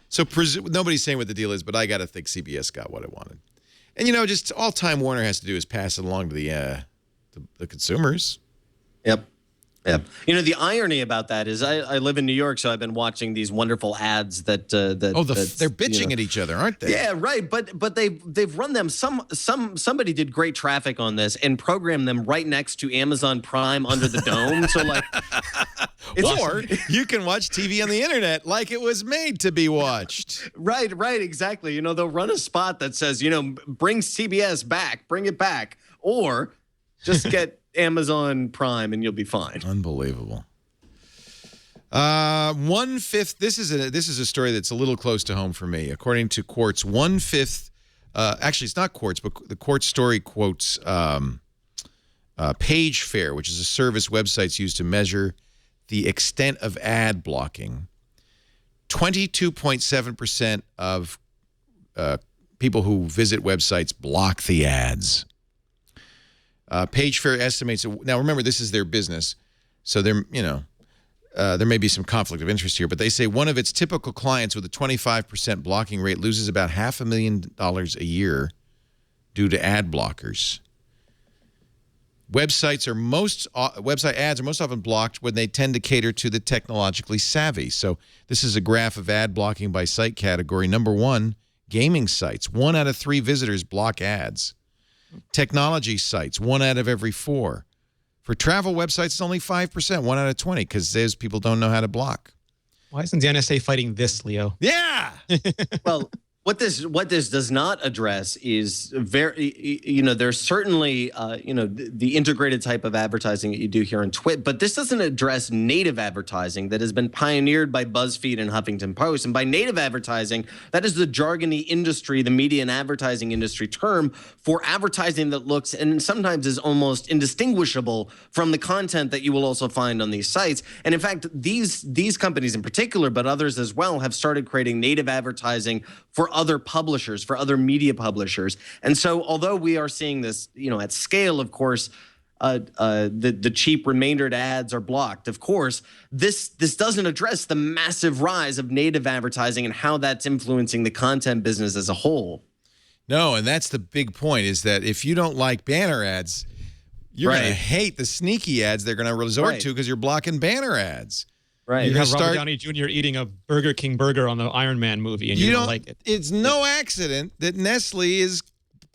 So nobody's saying what the deal is, but I got to think CBS got what it wanted. And, just all Time Warner has to do is pass it along to the consumers. Yep. The irony about that is I live in New York, so I've been watching these wonderful ads that they're bitching at each other, aren't they? Yeah, right. But they've run them. Somebody did great traffic on this and programmed them right next to Amazon Prime under the dome. So or you can watch TV on the internet like it was made to be watched. Right, exactly. They'll run a spot that says, bring CBS back, bring it back, or just get Amazon Prime and you'll be fine. Unbelievable. 1/5. This is a story that's a little close to home for me. According to Quartz, 1/5. Actually, it's not Quartz, but the Quartz story quotes PageFair, which is a service websites use to measure the extent of ad blocking. 22.7% of people who visit websites block the ads. PageFair estimates. Now, remember, this is their business, so there may be some conflict of interest here. But they say one of its typical clients with a 25% blocking rate loses about $500,000 a year due to ad blockers. Website ads are most often blocked when they tend to cater to the technologically savvy. So this is a graph of ad blocking by site category. Number 1, gaming sites. 1 out of 3 visitors block ads. Technology sites, 1 out of every 4. For travel websites, it's only 5%, 1 out of 20, because those people don't know how to block. Why isn't the NSA fighting this, Leo? Yeah. Well, what this does not address is there's certainly the integrated type of advertising that you do here on Twit, but this doesn't address native advertising that has been pioneered by BuzzFeed and Huffington Post. And by native advertising, that is the jargony industry, the media and advertising industry term for advertising that looks and sometimes is almost indistinguishable from the content that you will also find on these sites. And in fact, these companies in particular, but others as well, have started creating native advertising for other publishers, for other media publishers. And so although we are seeing this, at scale, of course, the cheap remaindered ads are blocked. Of course, this doesn't address the massive rise of native advertising and how that's influencing the content business as a whole. No, and that's the big point, is that if you don't like banner ads, you're going to hate the sneaky ads they're going to resort to because you're blocking banner ads. Right. You have Robert Downey Jr. eating a Burger King burger on the Iron Man movie, and you don't like it. It's no accident that Nestle is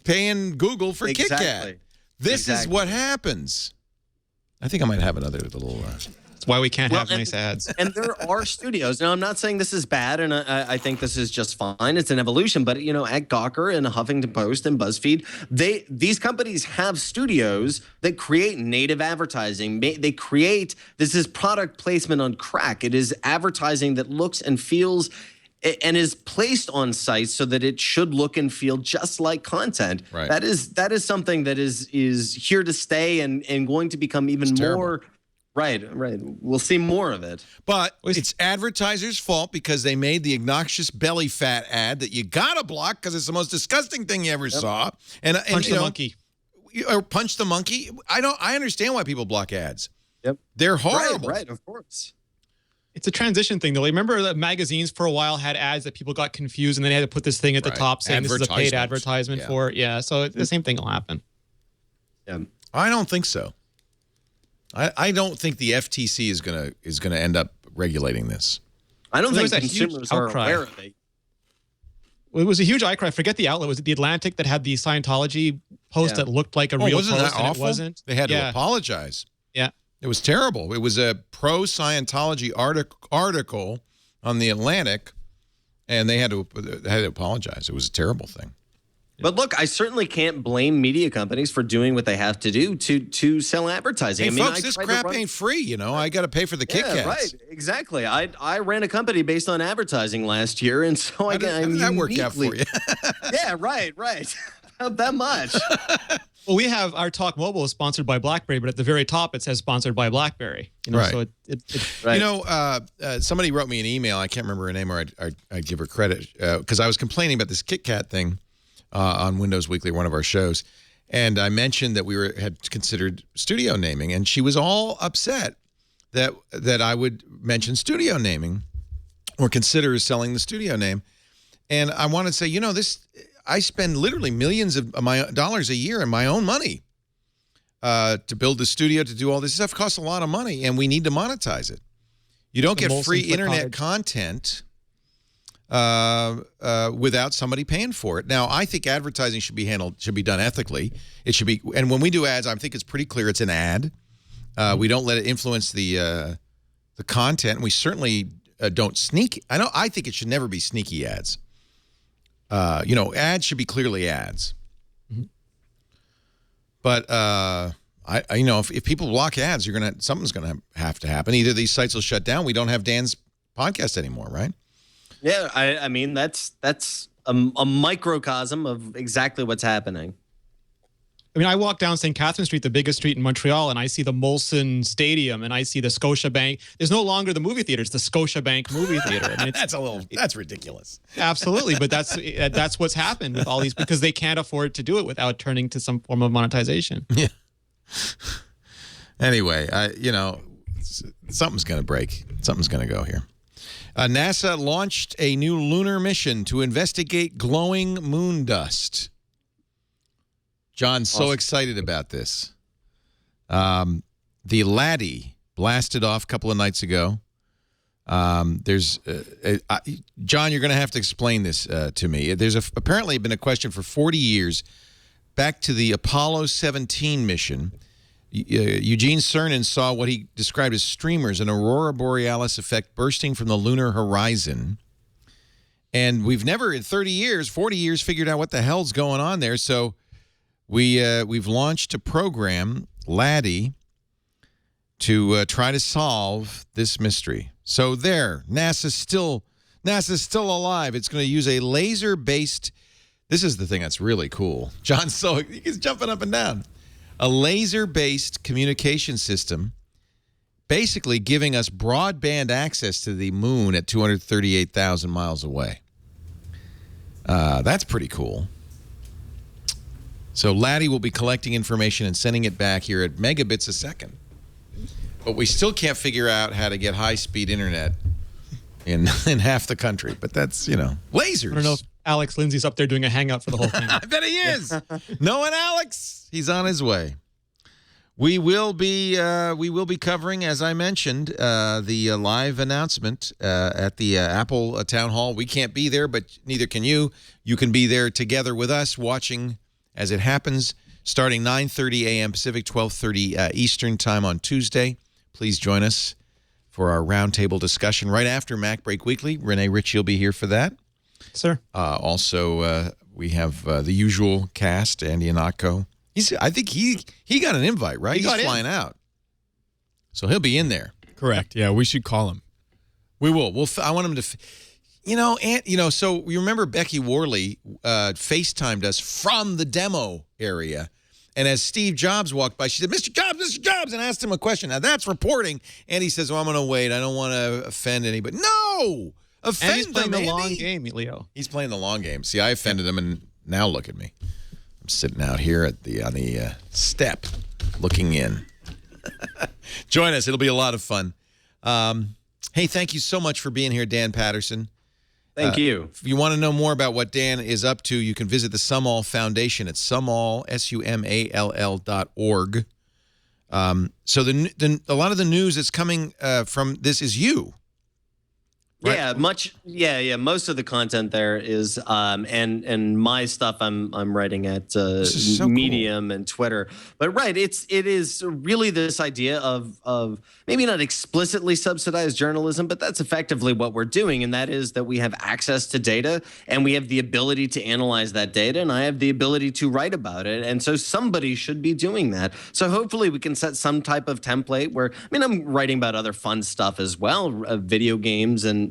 paying Google for KitKat. This is what happens. I think I might have another little... That's why we can't have nice ads. And there are studios. Now, I'm not saying this is bad, and I think this is just fine. It's an evolution. But, at Gawker and Huffington Post and BuzzFeed, these companies have studios that create native advertising. They create, this is product placement on crack. It is advertising that looks and feels and is placed on sites so that it should look and feel just like content. Right. That is something that is here to stay and going to become even more... Right. We'll see more of it. But it's advertisers' fault because they made the obnoxious belly fat ad that you got to block because it's the most disgusting thing you ever And punch the monkey. Or punch the monkey. I understand why people block ads. Yep. They're horrible. Right, of course. It's a transition thing, though. Remember that magazines for a while had ads that people got confused, and then they had to put this thing at the top saying this is a paid advertisement for it. Yeah, so the same thing will happen. Yeah. I don't think so. I don't think the FTC is gonna end up regulating this. I don't think consumers are aware of it. It was a huge outcry. Forget the outlet. Was it The Atlantic that had the Scientology post that looked like a real post? Wasn't that and awful? It wasn't. They had to apologize. Yeah. It was terrible. It was a pro-Scientology article on The Atlantic, and they had to apologize. It was a terrible thing. But look, I certainly can't blame media companies for doing what they have to do to sell advertising. Hey, I mean, folks, this crap ain't free, you know. I got to pay for the KitKats. Yeah, right. Exactly. I ran a company based on advertising last year, and so how did that work out for you? Yeah, right. Not that much. Well, we have our Talk Mobile is sponsored by BlackBerry, but at the very top it says sponsored by BlackBerry. You know, right. So it's right. You know, somebody wrote me an email. I can't remember her name, or I'd give her credit because I was complaining about this KitKat thing on Windows Weekly, one of our shows, and I mentioned that we had considered studio naming, and she was all upset that I would mention studio naming or consider selling the studio name. And I want to say, you know, I spend literally millions of my dollars a year in my own money to build the studio, to do all this stuff. It costs a lot of money, and we need to monetize it. You don't get free internet content without somebody paying for it. Now, I think advertising should be done ethically. It should be, and when we do ads, I think it's pretty clear it's an ad. We don't let it influence the content. We certainly don't sneak. I think it should never be sneaky ads. You know, ads should be clearly ads. Mm-hmm. But you know, if people block ads, something's gonna have to happen. Either these sites will shut down. We don't have Dan's podcast anymore, right? Yeah, I mean that's a microcosm of exactly what's happening. I mean, I walk down St. Catherine Street, the biggest street in Montreal, and I see the Molson Stadium, and I see the Scotiabank. There's no longer the movie theater; it's the Scotiabank movie theater. I mean, that's ridiculous. Absolutely, but that's what's happened with all these because they can't afford to do it without turning to some form of monetization. Yeah. Anyway, you know, something's going to break. Something's going to go here. NASA launched a new lunar mission to investigate glowing moon dust. John's so excited about this. The Laddie blasted off a couple of nights ago. John, you're going to have to explain this to me. There's apparently been a question for 40 years back to the Apollo 17 mission. Eugene Cernan saw what he described as streamers, an aurora borealis effect bursting from the lunar horizon. And we've never in 40 years, figured out what the hell's going on there. So we've launched a program, Laddie, to try to solve this mystery. So there, NASA's still alive. It's going to use a laser-based. This is the thing that's really cool. He's jumping up and down. A laser-based communication system, basically giving us broadband access to the moon at 238,000 miles away. That's pretty cool. So Laddie will be collecting information and sending it back here at megabits a second. But we still can't figure out how to get high-speed internet in half the country. But that's, you know, lasers. I don't know if Alex Lindsay's up there doing a hangout for the whole thing. I bet he is. Knowing Alex, he's on his way. We will be covering, as I mentioned, the live announcement at the Apple Town Hall. We can't be there, but neither can you. You can be there together with us, watching as it happens, starting 9:30 a.m. Pacific, 12:30 Eastern Time on Tuesday. Please join us for our roundtable discussion right after Mac Break Weekly. Renee Ritchie will be here for that. Sir. Also, we have the usual cast, Andy Anatko. I think he got an invite, right? He's flying out. So he'll be in there. Correct. Yeah, we should call him. We will. I want him to, so you remember Becky Worley FaceTimed us from the demo area. And as Steve Jobs walked by, she said, Mr. Jobs, and asked him a question. Now, that's reporting. And he says, well, I'm going to wait. I don't want to offend anybody. No! Offend and he's playing them, the long game, Leo. He's playing the long game. See, I offended him, and now look at me. I'm sitting out here on the step, looking in. Join us. It'll be a lot of fun. Hey, thank you so much for being here, Dan Patterson. Thank you. If you want to know more about what Dan is up to, you can visit the Sumall Foundation at sumall, SUMALL.org. So a lot of the news that's coming from this is you. Right? Yeah, most of the content there is and my stuff I'm writing at Medium and Twitter. But it is really this idea of maybe not explicitly subsidized journalism, but that's effectively what we're doing, and that is that we have access to data and we have the ability to analyze that data, and I have the ability to write about it, and so somebody should be doing that. So hopefully we can set some type of template where I'm writing about other fun stuff as well, video games and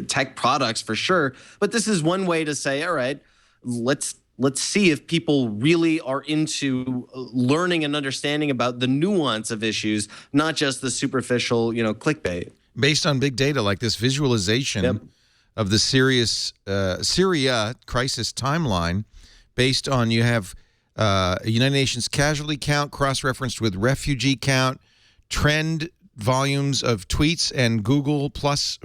tech products for sure. But this is one way to say, all right, let's see if people really are into learning and understanding about the nuance of issues, not just the superficial, clickbait. Based on big data like this visualization of the Syria crisis timeline, based on you have United Nations casualty count cross-referenced with refugee count, trend volumes of tweets and Google Plus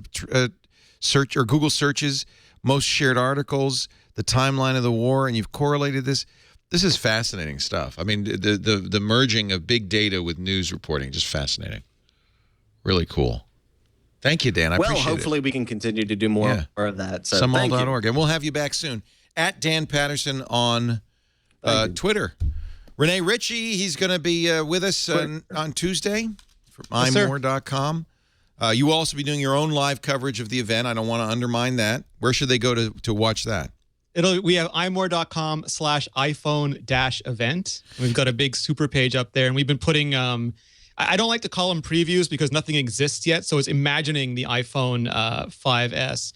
search or Google searches, most shared articles, the timeline of the war, and you've correlated this. This is fascinating stuff. I mean, the merging of big data with news reporting, just fascinating. Really cool. Thank you, Dan. I appreciate it. Well, hopefully we can continue to do more of that. So Sumall.org. And we'll have you back soon. At Dan Patterson on Twitter. Renee Ritchie, he's going to be with us on Tuesday. From imore.com. You will also be doing your own live coverage of the event. I don't want to undermine that. Where should they go to watch that? We have imore.com/iPhone-event. We've got a big super page up there, and we've been putting. I don't like to call them previews because nothing exists yet, so it's imagining the iPhone 5S.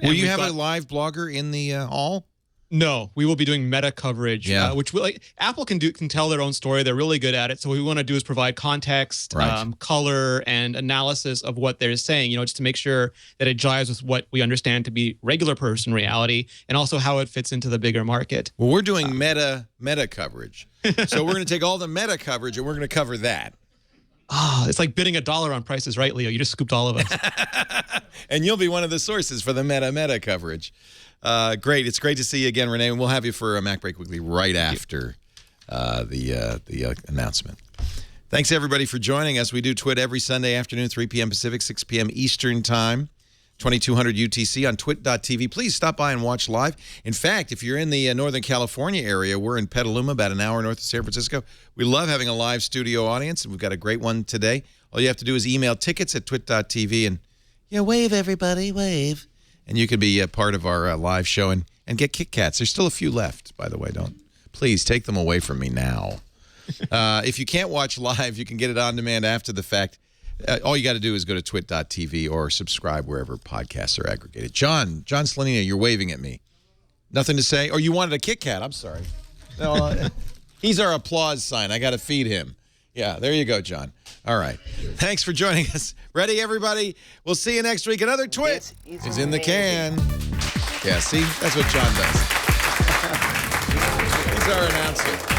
Will you have a live blogger in the hall? No, we will be doing meta coverage, which Apple can tell their own story. They're really good at it. So what we want to do is provide context, color, and analysis of what they're saying, just to make sure that it jives with what we understand to be regular person reality, and also how it fits into the bigger market. Well, we're doing meta coverage. So we're going to take all the meta coverage and we're going to cover that. It's like bidding $1 on Price is Right, Leo. You just scooped all of us. And you'll be one of the sources for the meta coverage. Great. It's great to see you again, Renee. And we'll have you for a Mac Break Weekly right after the announcement. Thanks, everybody, for joining us. We do Twit every Sunday afternoon, 3 p.m. Pacific, 6 p.m. Eastern Time, 2200 UTC on twit.tv. Please stop by and watch live. In fact, if you're in the Northern California area, we're in Petaluma, about an hour north of San Francisco. We love having a live studio audience, and we've got a great one today. All you have to do is email tickets at twit.tv and, wave, everybody, wave. And you can be a part of our live show and get KitKats. There's still a few left, by the way. Please take them away from me now. If you can't watch live, you can get it on demand after the fact. All you got to do is go to twit.tv or subscribe wherever podcasts are aggregated. John Slanina, you're waving at me. Nothing to say? Or you wanted a KitKat. I'm sorry. No, he's our applause sign. I got to feed him. Yeah, there you go, John. All right. Thanks for joining us. Ready, everybody? We'll see you next week. Another Twit is in the can. Yeah, see? That's what John does. He's our announcer.